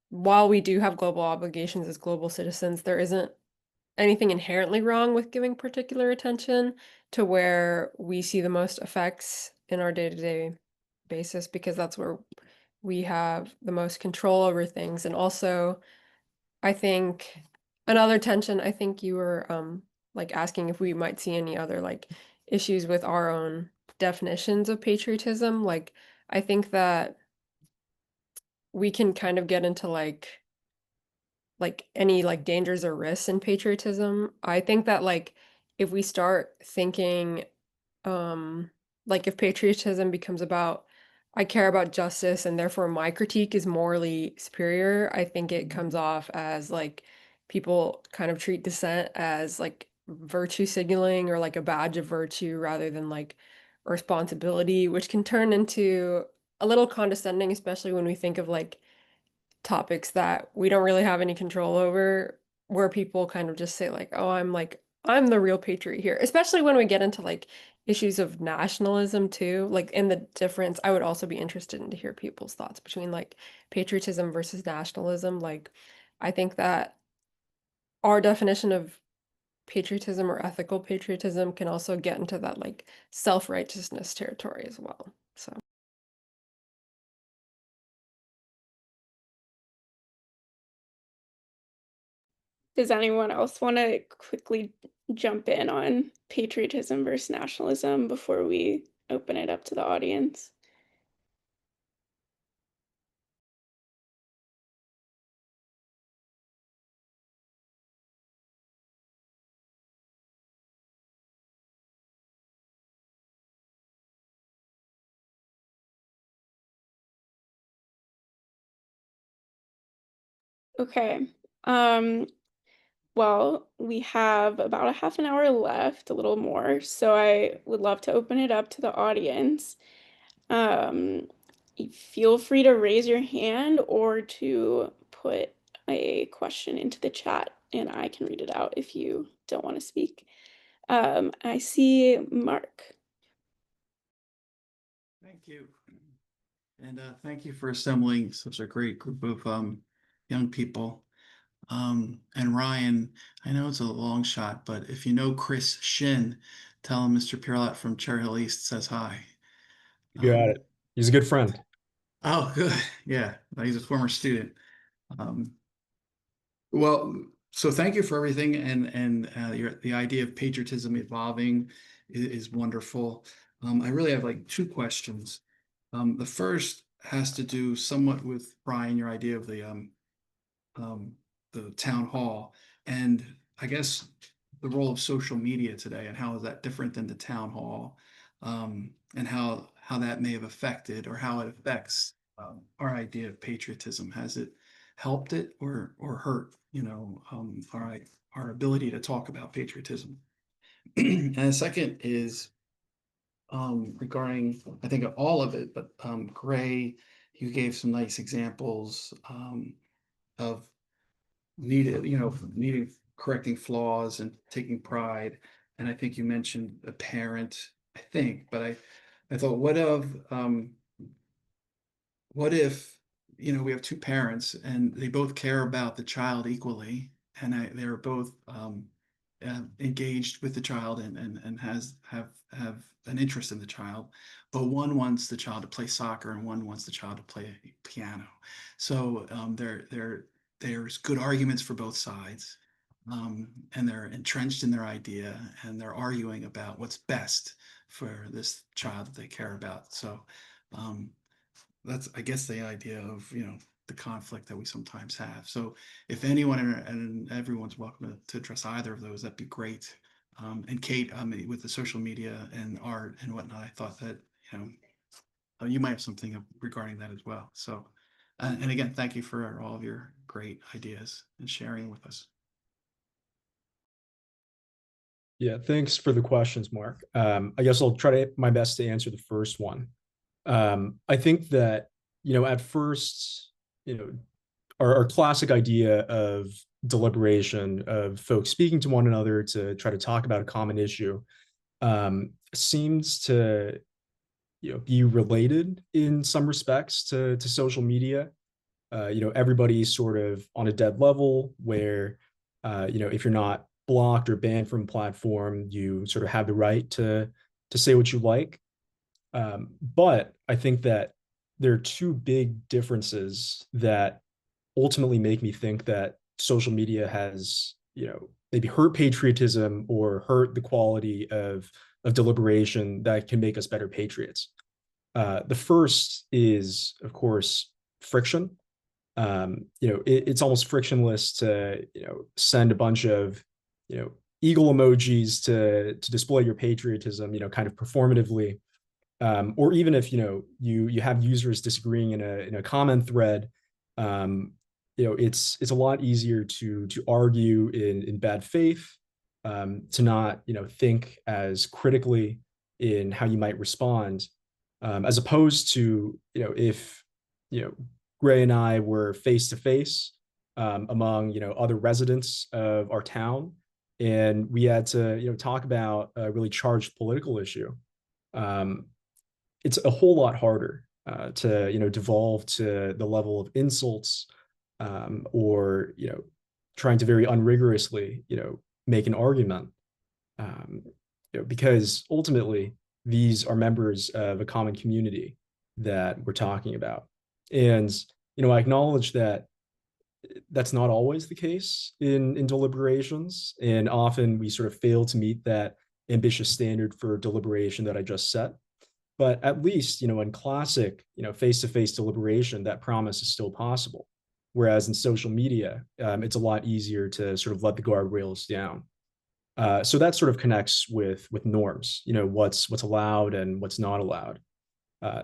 while we do have global obligations as global citizens, there isn't anything inherently wrong with giving particular attention to where we see the most effects in our day-to-day basis because that's where we have the most control over things. And also, I think another tension, I think you were like asking if we might see any other like issues with our own definitions of patriotism. Like I think that we can kind of get into like any like dangers or risks in patriotism. I think that like if we start thinking like if patriotism becomes about I care about justice and therefore my critique is morally superior, I think it comes off as like people kind of treat dissent as like virtue signaling or like a badge of virtue rather than like a responsibility, which can turn into a little condescending, especially when we think of like topics that we don't really have any control over, where people kind of just say like, "Oh, I'm the real patriot here." Especially when we get into like issues of nationalism too, like in the difference, I would also be interested in to hear people's thoughts between like patriotism versus nationalism. Like, I think that our definition of patriotism or ethical patriotism can also get into that like self-righteousness territory as well. So. Does anyone else want to quickly jump in on patriotism versus nationalism before we open it up to the audience? Okay. Um, well, we have about a half an hour left, a little more, so I would love to open it up to the audience. Um, Feel free to raise your hand or to put a question into the chat and I can read it out if you don't want to speak. I see Mark. Thank you. And thank you for assembling such a great group of young people. And Ryan, I know it's a long shot, but if you know Chris Shin, tell him Mr. Pierlot from Cherry Hill East says hi. You got it. He's a good friend. Oh, good. Yeah, he's a former student. Um, well, so thank you for everything, and the idea of patriotism evolving is wonderful. I really have like two questions. The first has to do somewhat with Brian, your idea of um, the town hall, and I guess the role of social media today, and how is that different than the town hall, and how that may have affected or how it affects our idea of patriotism. Has it helped it or hurt? Our ability to talk about patriotism. And the second is regarding, I think, all of it, but Gray, you gave some nice examples of needing correcting flaws and taking pride. And I think you mentioned a parent, I think, but I thought, what if, we have two parents and they both care about the child equally, and they're both engaged with the child and have an interest in the child, but one wants the child to play soccer and one wants the child to play piano. So there's good arguments for both sides, and they're entrenched in their idea and they're arguing about what's best for this child that they care about. So um, that's, I guess, the idea of the conflict that we sometimes have. So if anyone and everyone's welcome to address either of those, that'd be great. And Kate, with the social media and art and whatnot, I thought that you might have something regarding that as well. So and again, thank you for all of your great ideas and sharing with us. Yeah, thanks for the questions, Mark. I guess I'll try to my best to answer the first one. I think that, at first, our classic idea of deliberation, of folks speaking to one another to try to talk about a common issue, seems to be related in some respects to social media. Everybody's sort of on a dead level where if you're not blocked or banned from platform, you sort of have the right to say what you like. But I think that there are two big differences that ultimately make me think that social media has, maybe hurt patriotism or hurt the quality of deliberation that can make us better patriots. The first is, of course, friction. It's almost frictionless to, send a bunch of, eagle emojis to display your patriotism, kind of performatively. Or even if you have users disagreeing in a comment thread, it's a lot easier to argue in bad faith, to not think as critically in how you might respond, as opposed to if Gray and I were face to face among other residents of our town, and we had to talk about a really charged political issue. It's a whole lot harder to devolve to the level of insults, or trying to very unrigorously make an argument, um, because ultimately these are members of a common community that we're talking about. And I acknowledge that that's not always the case in deliberations, and often we sort of fail to meet that ambitious standard for deliberation that I just set. But at least, in classic, face-to-face deliberation, that promise is still possible. Whereas in social media, it's a lot easier to sort of let the guardrails down. So that sort of connects with norms, what's allowed and what's not allowed.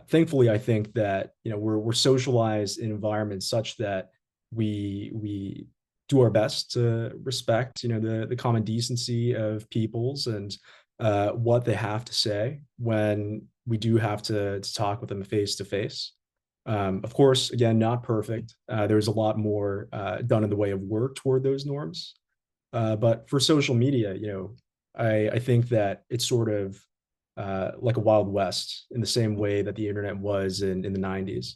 Thankfully, I think that we're socialized in environments such that we do our best to respect the common decency of peoples and what they have to say when we do have to talk with them face to face. Of course, again, not perfect. There's a lot more done in the way of work toward those norms. But for social media, I think that it's sort of like a Wild West in the same way that the internet was in the 90s.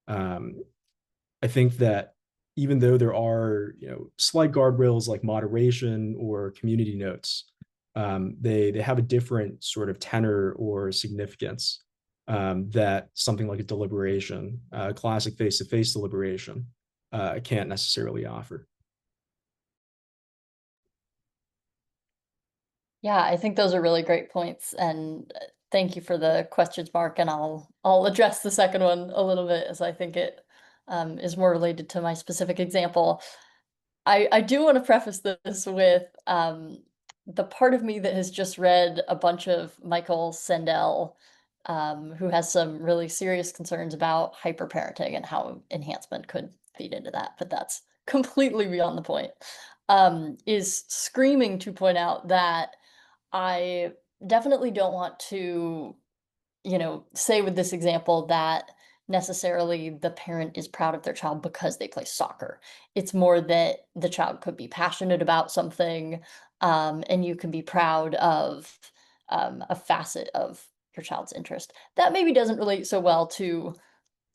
I think that even though there are, slight guardrails like moderation or community notes, they have a different sort of tenor or significance, that something like a deliberation, classic face-to-face deliberation, can't necessarily offer. Yeah, I think those are really great points, and thank you for the questions, Mark, and I'll address the second one a little bit as I think it is more related to my specific example. I do want to preface this with the part of me that has just read a bunch of Michael Sandel, who has some really serious concerns about hyperparenting and how enhancement could feed into that, but that's completely beyond the point. Is screaming to point out that I definitely don't want to, say with this example that necessarily the parent is proud of their child because they play soccer. It's more that the child could be passionate about something, and you can be proud of a facet of your child's interest. That maybe doesn't relate so well to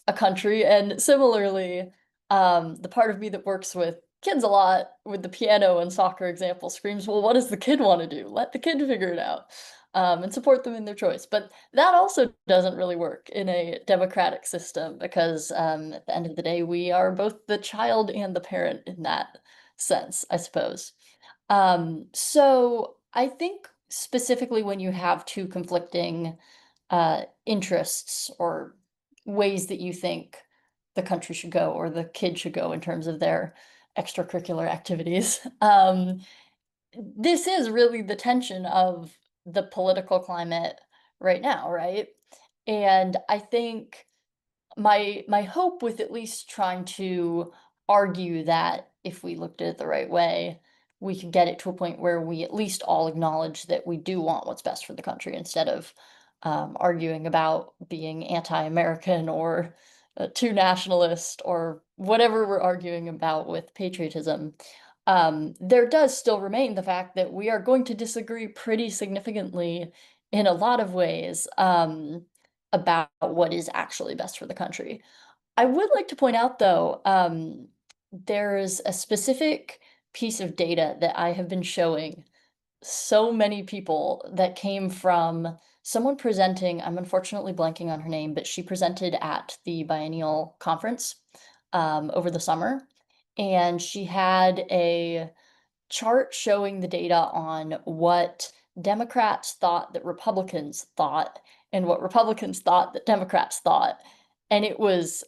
a country. And similarly, the part of me that works with kids a lot with the piano and soccer example screams, well, what does the kid want to do? Let the kid figure it out, and support them in their choice. But that also doesn't really work in a democratic system because at the end of the day, we are both the child and the parent in that sense, I suppose. So I think specifically when you have two conflicting interests or ways that you think the country should go or the kid should go in terms of their extracurricular activities. This is really the tension of the political climate right now, right? And I think my hope with at least trying to argue that if we looked at it the right way, we could get it to a point where we at least all acknowledge that we do want what's best for the country instead of arguing about being anti-American or too nationalist, or whatever we're arguing about with patriotism, there does still remain the fact that we are going to disagree pretty significantly in a lot of ways about what is actually best for the country. I would like to point out, though, there's a specific piece of data that I have been showing so many people that came from someone presenting. I'm unfortunately blanking on her name, but she presented at the biennial conference over the summer. And she had a chart showing the data on what Democrats thought that Republicans thought and what Republicans thought that Democrats thought. And it was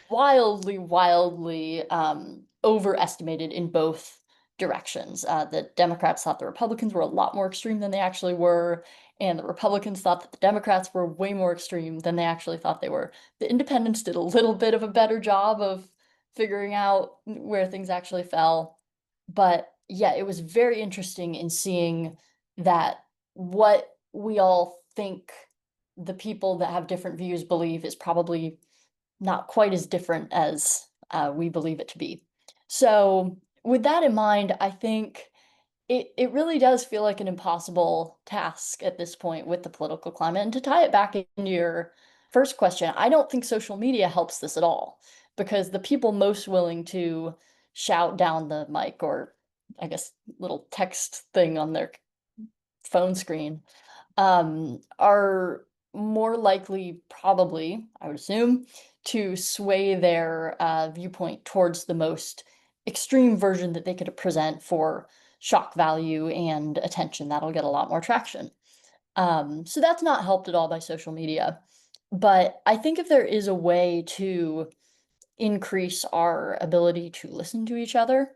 wildly, wildly overestimated in both directions. The Democrats thought the Republicans were a lot more extreme than they actually were, and the Republicans thought that the Democrats were way more extreme than they actually thought they were. The independents did a little bit of a better job of figuring out where things actually fell. But yeah, it was very interesting in seeing that what we all think the people that have different views believe is probably not quite as different as we believe it to be. So with that in mind, I think it really does feel like an impossible task at this point with the political climate. And to tie it back into your first question, I don't think social media helps this at all, because the people most willing to shout down the mic, or I guess little text thing on their phone screen, are more likely, probably, I would assume, to sway their viewpoint towards the most extreme version that they could present for shock value and attention. That'll get a lot more traction. So that's not helped at all by social media. But I think if there is a way to increase our ability to listen to each other,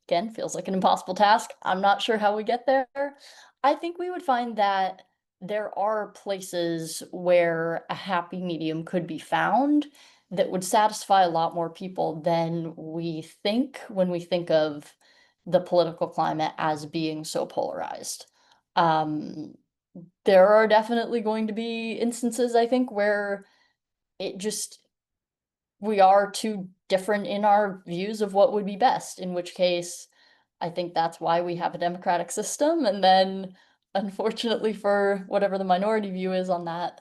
again, feels like an impossible task. I'm not sure how we get there. I think we would find that there are places where a happy medium could be found that would satisfy a lot more people than we think when we think of the political climate as being so polarized. Um, there are definitely going to be instances, I think, where it just we are too different in our views of what would be best, in which case I think that's why we have a democratic system. And then, unfortunately, for whatever the minority view is on that,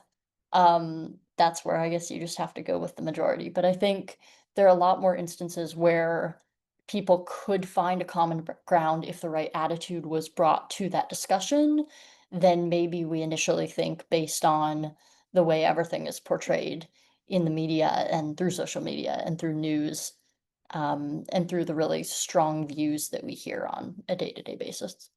that's where I guess you just have to go with the majority. But I think there are a lot more instances where people could find a common ground if the right attitude was brought to that discussion than maybe we initially think based on the way everything is portrayed in the media and through social media and through news, and through the really strong views that we hear on a day-to-day basis.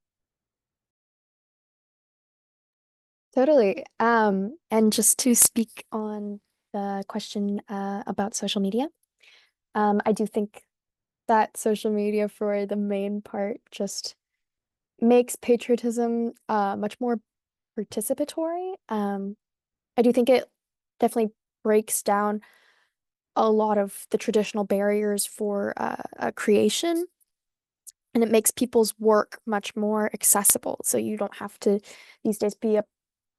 Totally. And just to speak on the question about social media, I do think that social media, for the main part, just makes patriotism much more participatory. I do think it definitely breaks down a lot of the traditional barriers for creation, and it makes people's work much more accessible. So you don't have to these days be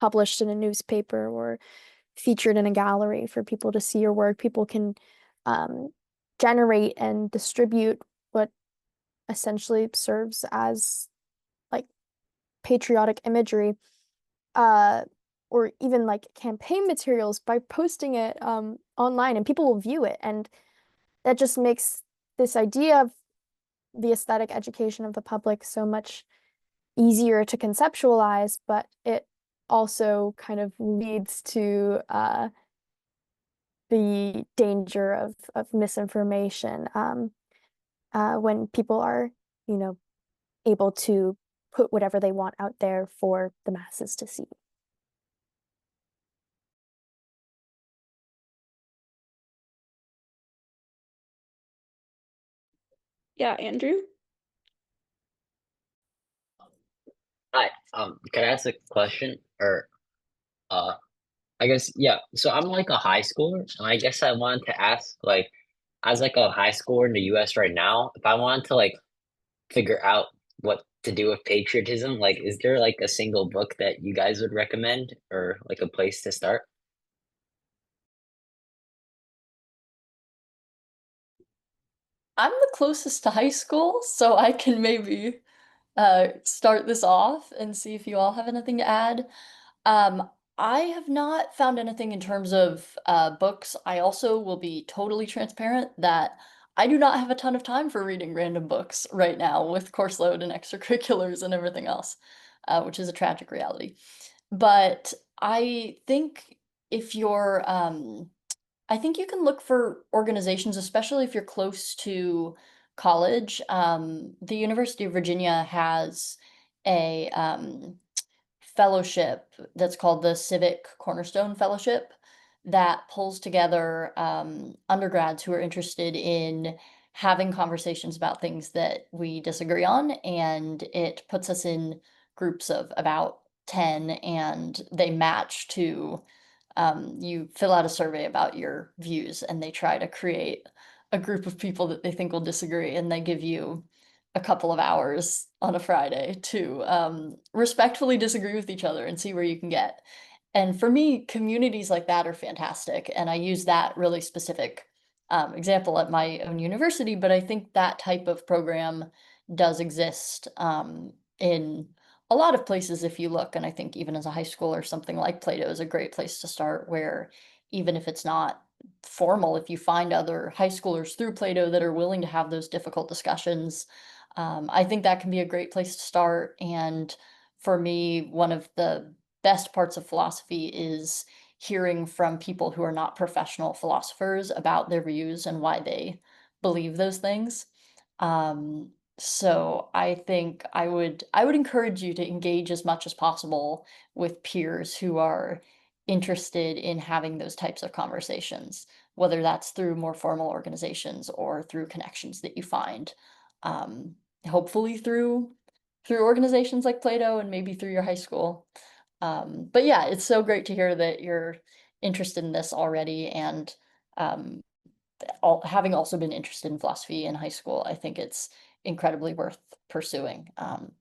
published in a newspaper or featured in a gallery for people to see your work. People can um, generate and distribute what essentially serves as like patriotic imagery, uh, or even like campaign materials by posting it online, and people will view it. And that just makes this idea of the aesthetic education of the public so much easier to conceptualize, but it also kind of leads to the danger of misinformation when people are, you know, able to put whatever they want out there for the masses to see. Yeah, Andrew? Hi, can I ask a question? Or uh I guess yeah, so I'm like a high schooler, and I guess I wanted to ask, like, as like a high schooler in the US right now, if I wanted to like figure out what to do with patriotism, like is there like a single book that you guys would recommend, or like a place to start? I'm the closest to high school, so I can maybe start this off and see if you all have anything to add. Um, I have not found anything in terms of books. I also will be totally transparent that I do not have a ton of time for reading random books right now with course load and extracurriculars and everything else, which is a tragic reality. But I think if you're, I think you can look for organizations, especially if you're close to college. The University of Virginia has a fellowship that's called the Civic Cornerstone Fellowship that pulls together undergrads who are interested in having conversations about things that we disagree on, and it puts us in groups of about 10, and they match to you fill out a survey about your views, and they try to create a group of people that they think will disagree, and they give you a couple of hours on a Friday to respectfully disagree with each other and see where you can get. And for me, communities like that are fantastic. And I use that really specific example at my own university, but I think that type of program does exist in a lot of places if you look. And I think even as a high schooler, something like Plato is a great place to start, where even if it's not formal, if you find other high schoolers through Plato that are willing to have those difficult discussions, I think that can be a great place to start. And for me, one of the best parts of philosophy is hearing from people who are not professional philosophers about their views and why they believe those things. So I think I would encourage you to engage as much as possible with peers who are interested in having those types of conversations, whether that's through more formal organizations or through connections that you find. Um, Hopefully through organizations like Plato and maybe through your high school. But yeah, it's so great to hear that you're interested in this already, and um, having also been interested in philosophy in high school, I think it's incredibly worth pursuing.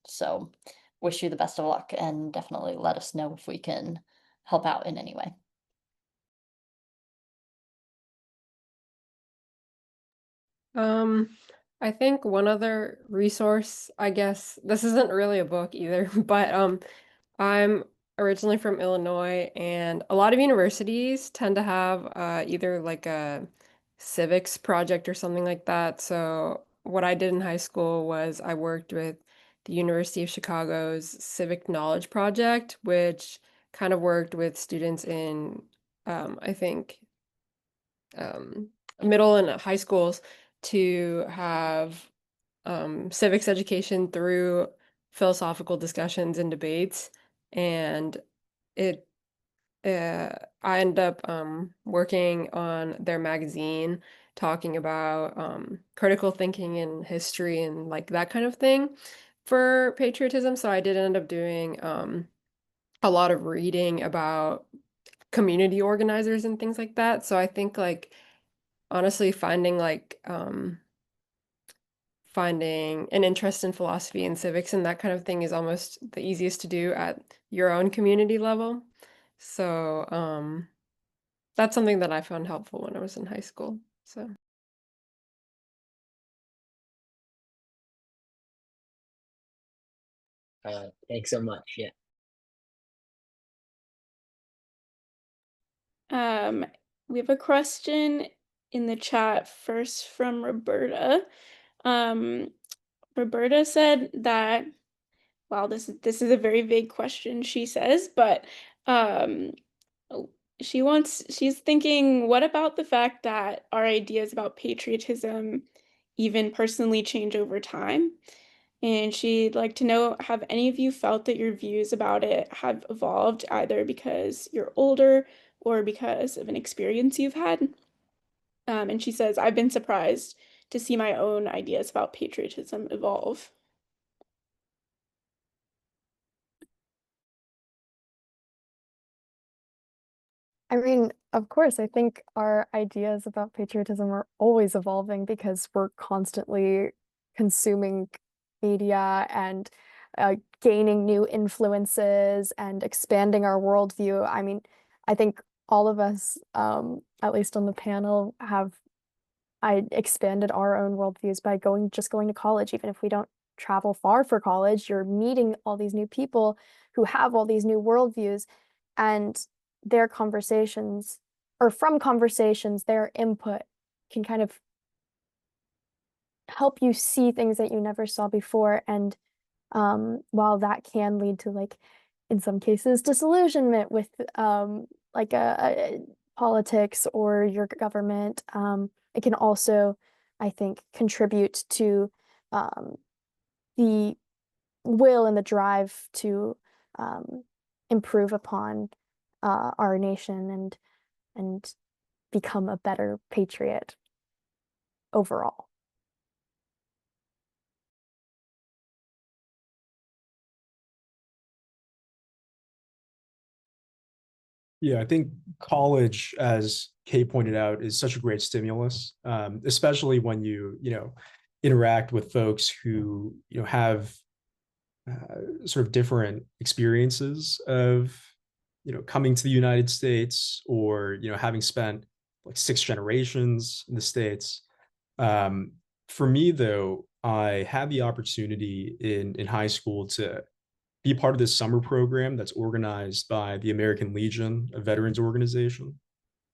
So wish you the best of luck, and definitely let us know if we can help out in any way. Um, I think one other resource, I guess, this isn't really a book either, but I'm originally from Illinois, and a lot of universities tend to have either like a civics project or something like that. So what I did in high school was I worked with the University of Chicago's Civic Knowledge Project, which kind of worked with students in, I think, um, middle and high schools to have civics education through philosophical discussions and debates. And it I ended up working on their magazine talking about critical thinking in history and like that kind of thing for patriotism. So I did end up doing a lot of reading about community organizers and things like that. So I think like honestly finding an interest in philosophy and civics and that kind of thing is almost the easiest to do at your own community level. So, that's something that I found helpful when I was in high school. So, Thanks so much. Yeah. Um, we have a question in the chat first from Roberta. Um, Roberta said that, wow, this is a very vague question, she says, but um, she's thinking, what about the fact that our ideas about patriotism even personally change over time? And she'd like to know, have any of you felt that your views about it have evolved either because you're older or because of an experience you've had? And she says, I've been surprised to see my own ideas about patriotism evolve. I mean, of course, I think our ideas about patriotism are always evolving because we're constantly consuming media and gaining new influences and expanding our worldview. I mean, I think all of us, at least on the panel, have I expanded our own worldviews by just going to college. Even if we don't travel far for college, you're meeting all these new people who have all these new worldviews, and their conversations, or from conversations, their input can kind of help you see things that you never saw before. And while that can lead to, like, in some cases, disillusionment with like a politics or your government, it can also, I think, contribute to the will and the drive to improve upon our nation and become a better patriot overall. Yeah, I think college, as Kay pointed out, is such a great stimulus, especially when you interact with folks who, have sort of different experiences of, coming to the United States, or, having spent like 6 generations in the States. Um, for me, though, I had the opportunity in high school to be part of this summer program that's organized by the American Legion, a veterans organization.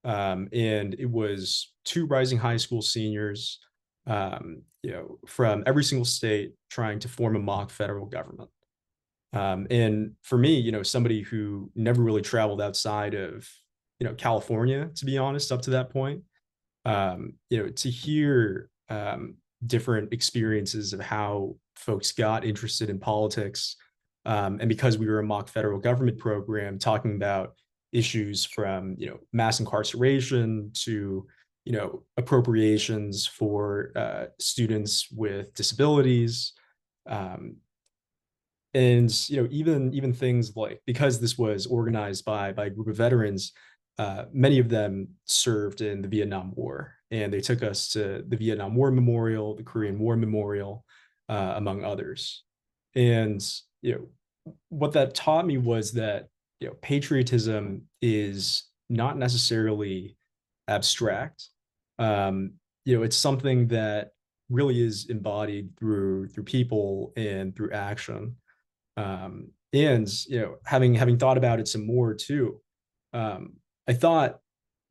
And it was two rising high school seniors, from every single state trying to form a mock federal government. And for me, somebody who never really traveled outside of, California, to be honest, up to that point, to hear different experiences of how folks got interested in politics. And because we were a mock federal government program talking about issues from, mass incarceration to, appropriations for students with disabilities. And even things like, because this was organized by a group of veterans, many of them served in the Vietnam War, and they took us to the Vietnam War Memorial, the Korean War Memorial, among others. And what that taught me was that patriotism is not necessarily abstract. It's something that really is embodied through people and through action. And having thought about it some more too, I thought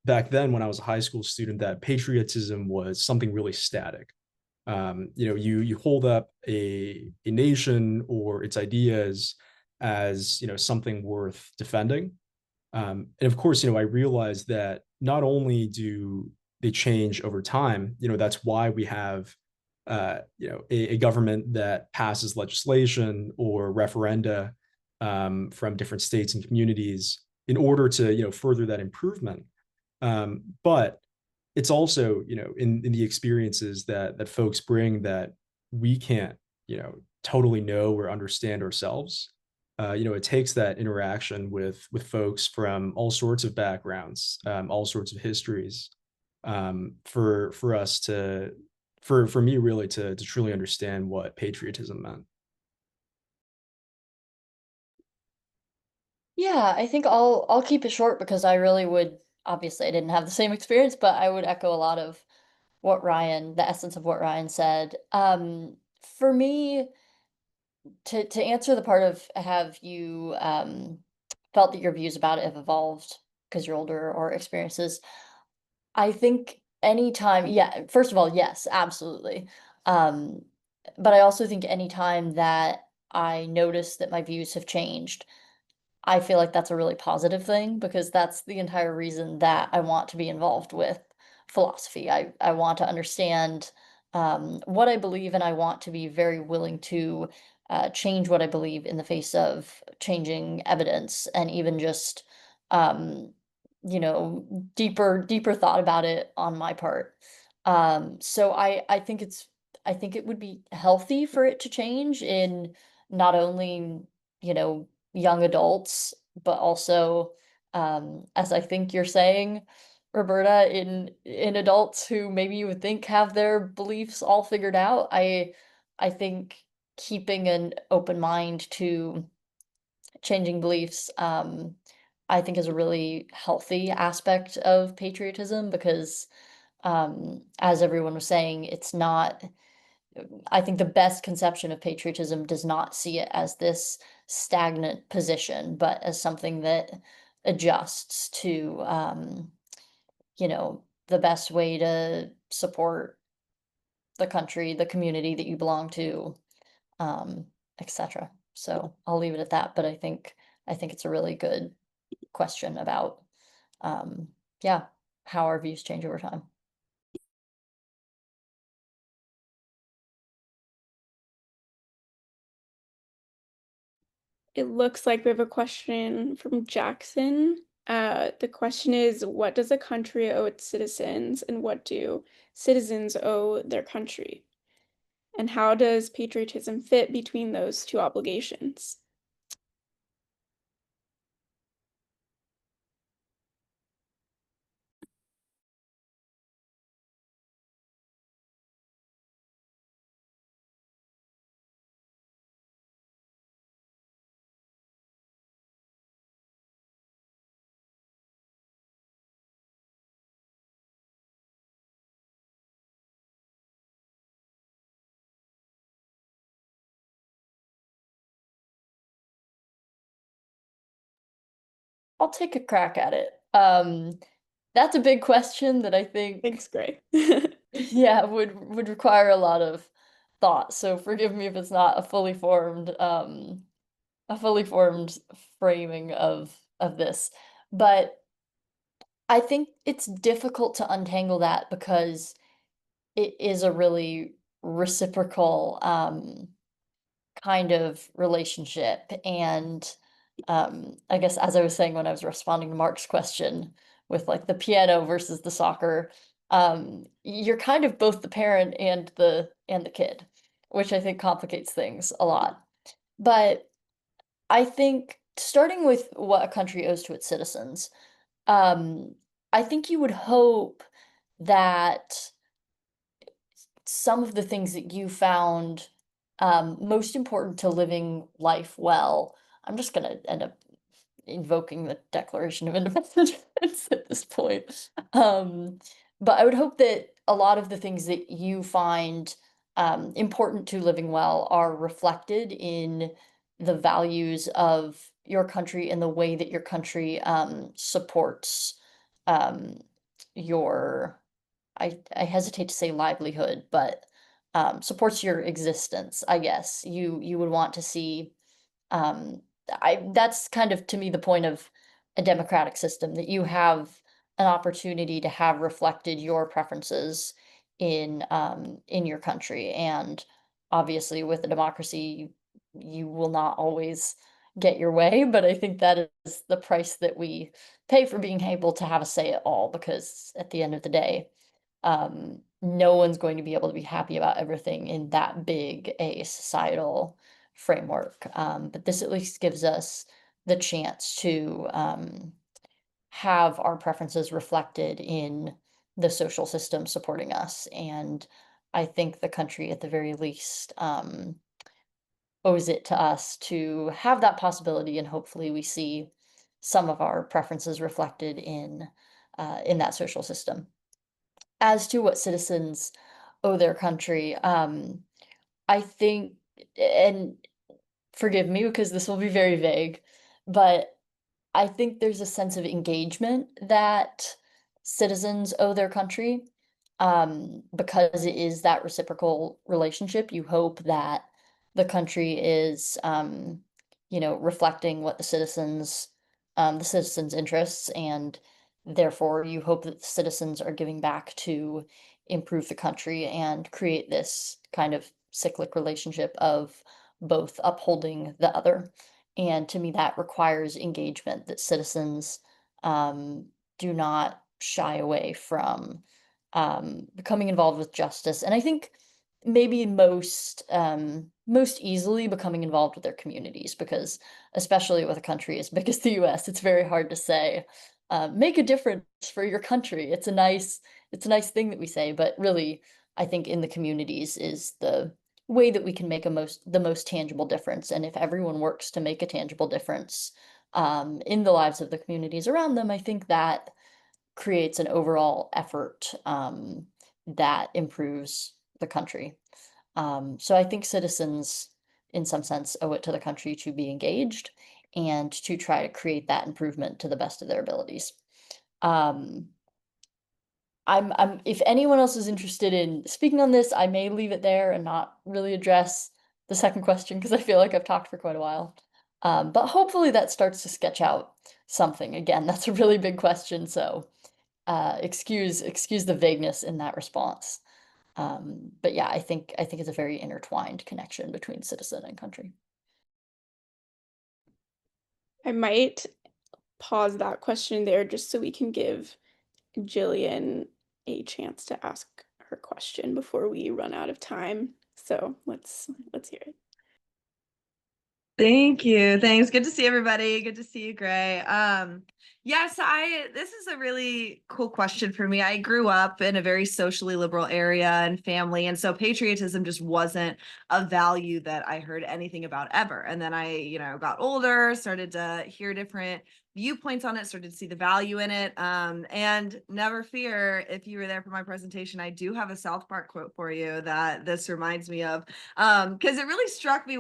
back then when I was a high school student that patriotism was something really static. You hold up a nation or its ideas as something worth defending. And of course, I realized that not only do they change over time, that's why we have a government that passes legislation or referenda, from different states and communities in order to further that improvement. But it's also in the experiences that folks bring that we can't totally know or understand ourselves. It takes that interaction with folks from all sorts of backgrounds, all sorts of histories, for us to for me really to truly understand what patriotism meant. Yeah, I think I'll keep it short because I really would, obviously I didn't have the same experience, but I would echo a lot of what Ryan, the essence of what Ryan said. For me, to answer the part of have you felt that your views about it have evolved because you're older or experiences, I think anytime, yeah, first of all, yes, absolutely. Um, but I also think anytime that I notice that my views have changed, I feel like that's a really positive thing because that's the entire reason that I want to be involved with philosophy. I want to understand what I believe, and I want to be very willing to change what I believe in the face of changing evidence and even just um, deeper thought about it on my part. So I think I think it would be healthy for it to change in not only you know young adults, but also, as I think you're saying, Roberta, in adults who maybe you would think have their beliefs all figured out. I think keeping an open mind to changing beliefs, I think is a really healthy aspect of patriotism because as everyone was saying, it's not, I think the best conception of patriotism does not see it as this stagnant position, but as something that adjusts to, you know, the best way to support the country, the community that you belong to, etc. So I'll leave it at that, but I think it's a really good question about, yeah, how our views change over time. It looks like we have a question from Jackson. The question is, what does a country owe its citizens, and what do citizens owe their country? And how does patriotism fit between those two obligations? I'll take a crack at it. That's a big question that I think, Thanks, Gray. yeah, would require a lot of thought. So forgive me if it's not a fully formed framing of this. But I think it's difficult to untangle that because it is a really reciprocal kind of relationship. And I guess as I was saying when I was responding to Mark's question with like the piano versus the soccer, you're kind of both the parent and the kid, which I think complicates things a lot. But I think starting with what a country owes to its citizens, um, I think you would hope that some of the things that you found most important to living life well. I'm just going to end up invoking the Declaration of Independence at this point. But I would hope that a lot of the things that you find important to living well are reflected in the values of your country and the way that your country supports um, your, I hesitate to say livelihood, but supports your existence, I guess. You would want to see um, that's kind of to me the point of a democratic system, that you have an opportunity to have reflected your preferences in your country. And obviously with a democracy, you will not always get your way, but I think that is the price that we pay for being able to have a say at all, because at the end of the day, no one's going to be able to be happy about everything in that big a societal framework. But this at least gives us the chance to have our preferences reflected in the social system supporting us. And I think the country, at the very least, owes it to us to have that possibility. And hopefully, we see some of our preferences reflected in that social system. As to what citizens owe their country, I think, and forgive me because this will be very vague, but I think there's a sense of engagement that citizens owe their country, because it is that reciprocal relationship. You hope that the country is, reflecting what the citizens' interests, and therefore you hope that the citizens are giving back to improve the country and create this kind of cyclic relationship of both upholding the other. And to me, that requires engagement, that citizens do not shy away from becoming involved with justice. And I think maybe most easily becoming involved with their communities, because especially with a country as big as the US, it's very hard to say, make a difference for your country. It's a nice thing that we say, but really, I think in the communities is the way that we can make the most tangible difference. And if everyone works to make a tangible difference in the lives of the communities around them, I think that creates an overall effort that improves the country. So I think citizens, in some sense, owe it to the country to be engaged and to try to create that improvement to the best of their abilities. If anyone else is interested in speaking on this, I may leave it there and not really address the second question because I feel like I've talked for quite a while. But hopefully that starts to sketch out something. Again, that's a really big question, so excuse the vagueness in that response. But yeah, I think it's a very intertwined connection between citizen and country. I might pause that question there just so we can give Jillian a chance to ask her question before we run out of time. So let's hear it. Thank you. Thanks. Good to see everybody. Good to see you, Gray. Yes, this is a really cool question for me. I grew up in a very socially liberal area and family, and so patriotism just wasn't a value that I heard anything about ever. And then I, got older, started to hear different viewpoints on it, started to see the value in it. And never fear, if you were there for my presentation, I do have a South Park quote for you that this reminds me of, because it really struck me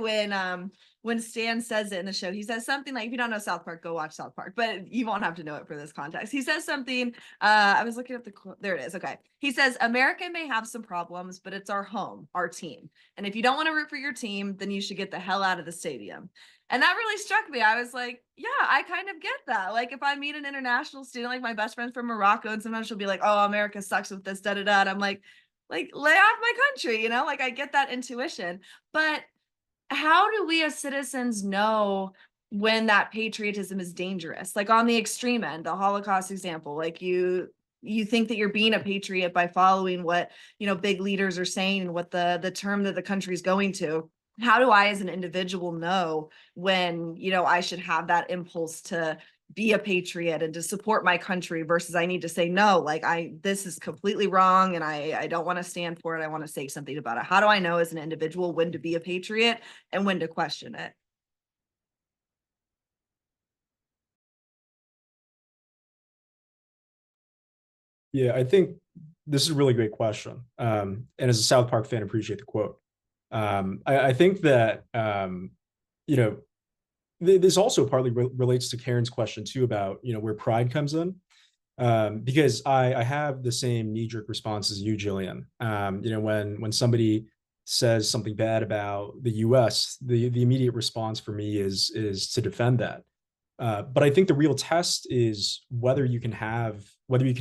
when Stan says it in the show. He says something like, if you don't know South Park, go watch South Park, but you won't have to know it for this context. He says something, I was looking up the quote, there it is. Okay. He says, America may have some problems, but it's our home, our team. And if you don't want to root for your team, then you should get the hell out of the stadium. And that really struck me. I was like, yeah, I kind of get that. Like if I meet an international student, like my best friend's from Morocco, and sometimes she'll be like, oh, America sucks with this, da-da-da. And I'm like, lay off my country, like I get that intuition. But how do we as citizens know when that patriotism is dangerous? Like on the extreme end, the Holocaust example, like you think that you're being a patriot by following what, big leaders are saying and what the term that the country is going to. How do I as an individual know when, I should have that impulse to be a patriot and to support my country versus I need to say, no, like this is completely wrong and I don't want to stand for it. I want to say something about it. How do I know as an individual when to be a patriot and when to question it? Yeah, I think this is a really great question. And as a South Park fan, I appreciate the quote. I think that, this also partly relates to Karen's question too about, where pride comes in. Because I have the same knee-jerk response as you, Jillian. When somebody says something bad about the US, the immediate response for me is to defend that. But I think the real test is whether you can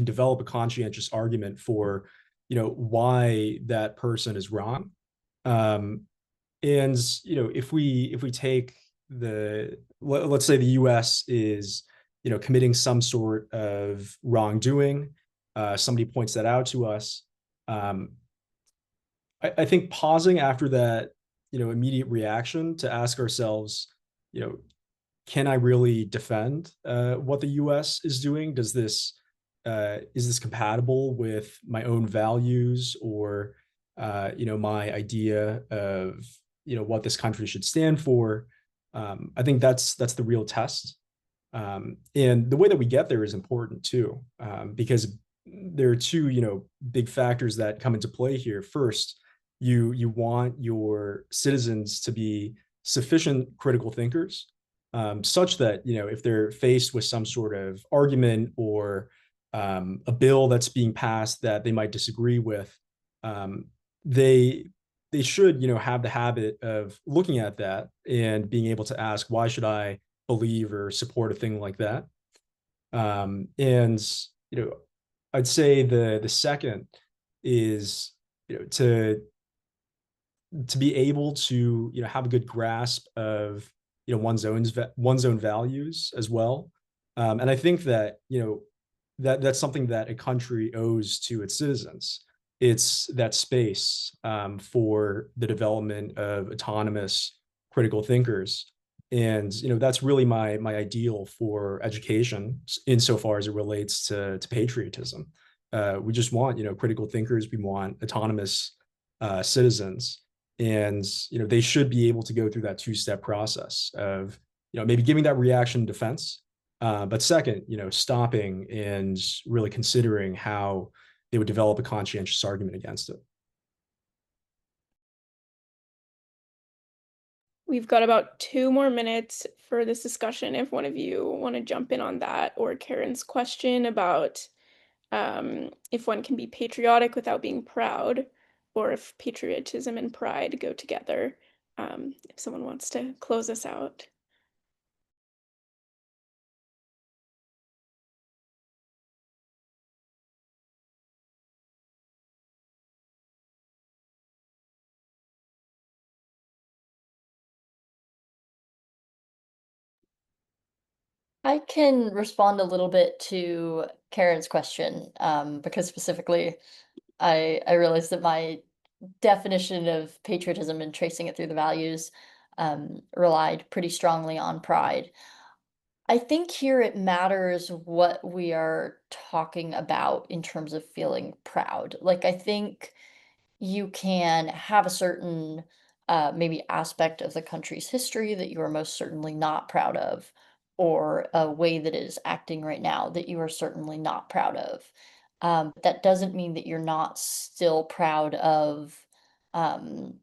develop a conscientious argument for, why that person is wrong. And if we take let's say the US is, committing some sort of wrongdoing, somebody points that out to us. I think pausing after that, immediate reaction to ask ourselves, can I really defend what the US is doing? Is this compatible with my own values or, my idea of, what this country should stand for? I think that's the real test. And the way that we get there is important too, because there are two, big factors that come into play here. First, you want your citizens to be sufficient critical thinkers, such that, if they're faced with some sort of argument or a bill that's being passed that they might disagree with, they should, have the habit of looking at that and being able to ask, why should I believe or support a thing like that? And I'd say the second is, to be able to, have a good grasp of, one's own values as well. And I think that, that's something that a country owes to its citizens. It's that space for the development of autonomous critical thinkers. And, that's really my ideal for education insofar as it relates to patriotism. We just want, critical thinkers. We want autonomous citizens. And, they should be able to go through that two-step process of, maybe giving that reaction defense, But second, stopping and really considering how they would develop a conscientious argument against it. We've got about 2 more minutes for this discussion if one of you want to jump in on that, or Karen's question about if one can be patriotic without being proud, or if patriotism and pride go together. If someone wants to close us out. I can respond a little bit to Karen's question, because specifically I realized that my definition of patriotism and tracing it through the values relied pretty strongly on pride. I think here it matters what we are talking about in terms of feeling proud. Like, I think you can have a certain maybe aspect of the country's history that you are most certainly not proud of, or a way that it is acting right now that you are certainly not proud of. That doesn't mean that you're not still proud of um,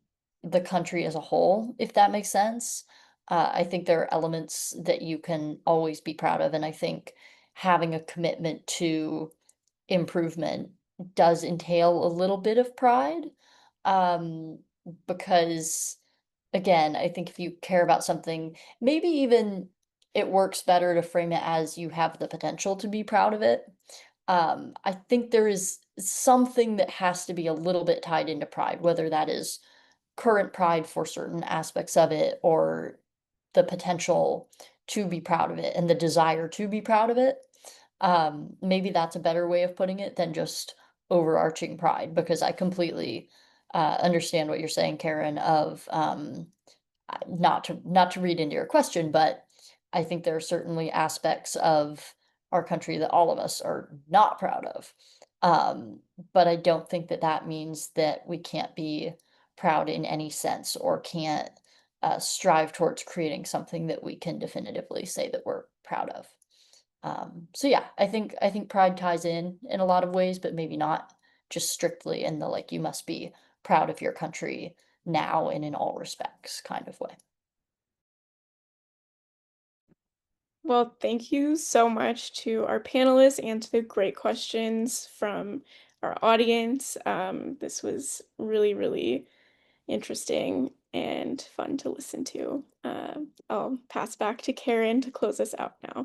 the country as a whole, if that makes sense. I think there are elements that you can always be proud of, and I think having a commitment to improvement does entail a little bit of pride, um, because again, I think if you care about something, maybe even it works better to frame it as you have the potential to be proud of it. I think there is something that has to be a little bit tied into pride, whether that is current pride for certain aspects of it, or the potential to be proud of it and the desire to be proud of it. Maybe that's a better way of putting it than just overarching pride, because I completely understand what you're saying, Karen, of not to read into your question, but I think there are certainly aspects of our country that all of us are not proud of. But I don't think that that means that we can't be proud in any sense, or can't strive towards creating something that we can definitively say that we're proud of. So yeah, I think pride ties in a lot of ways, but maybe not just strictly in the like you must be proud of your country now and in all respects kind of way. Well, thank you so much to our panelists and to the great questions from our audience. This was really, really interesting and fun to listen to. I'll pass back to Karen to close us out now.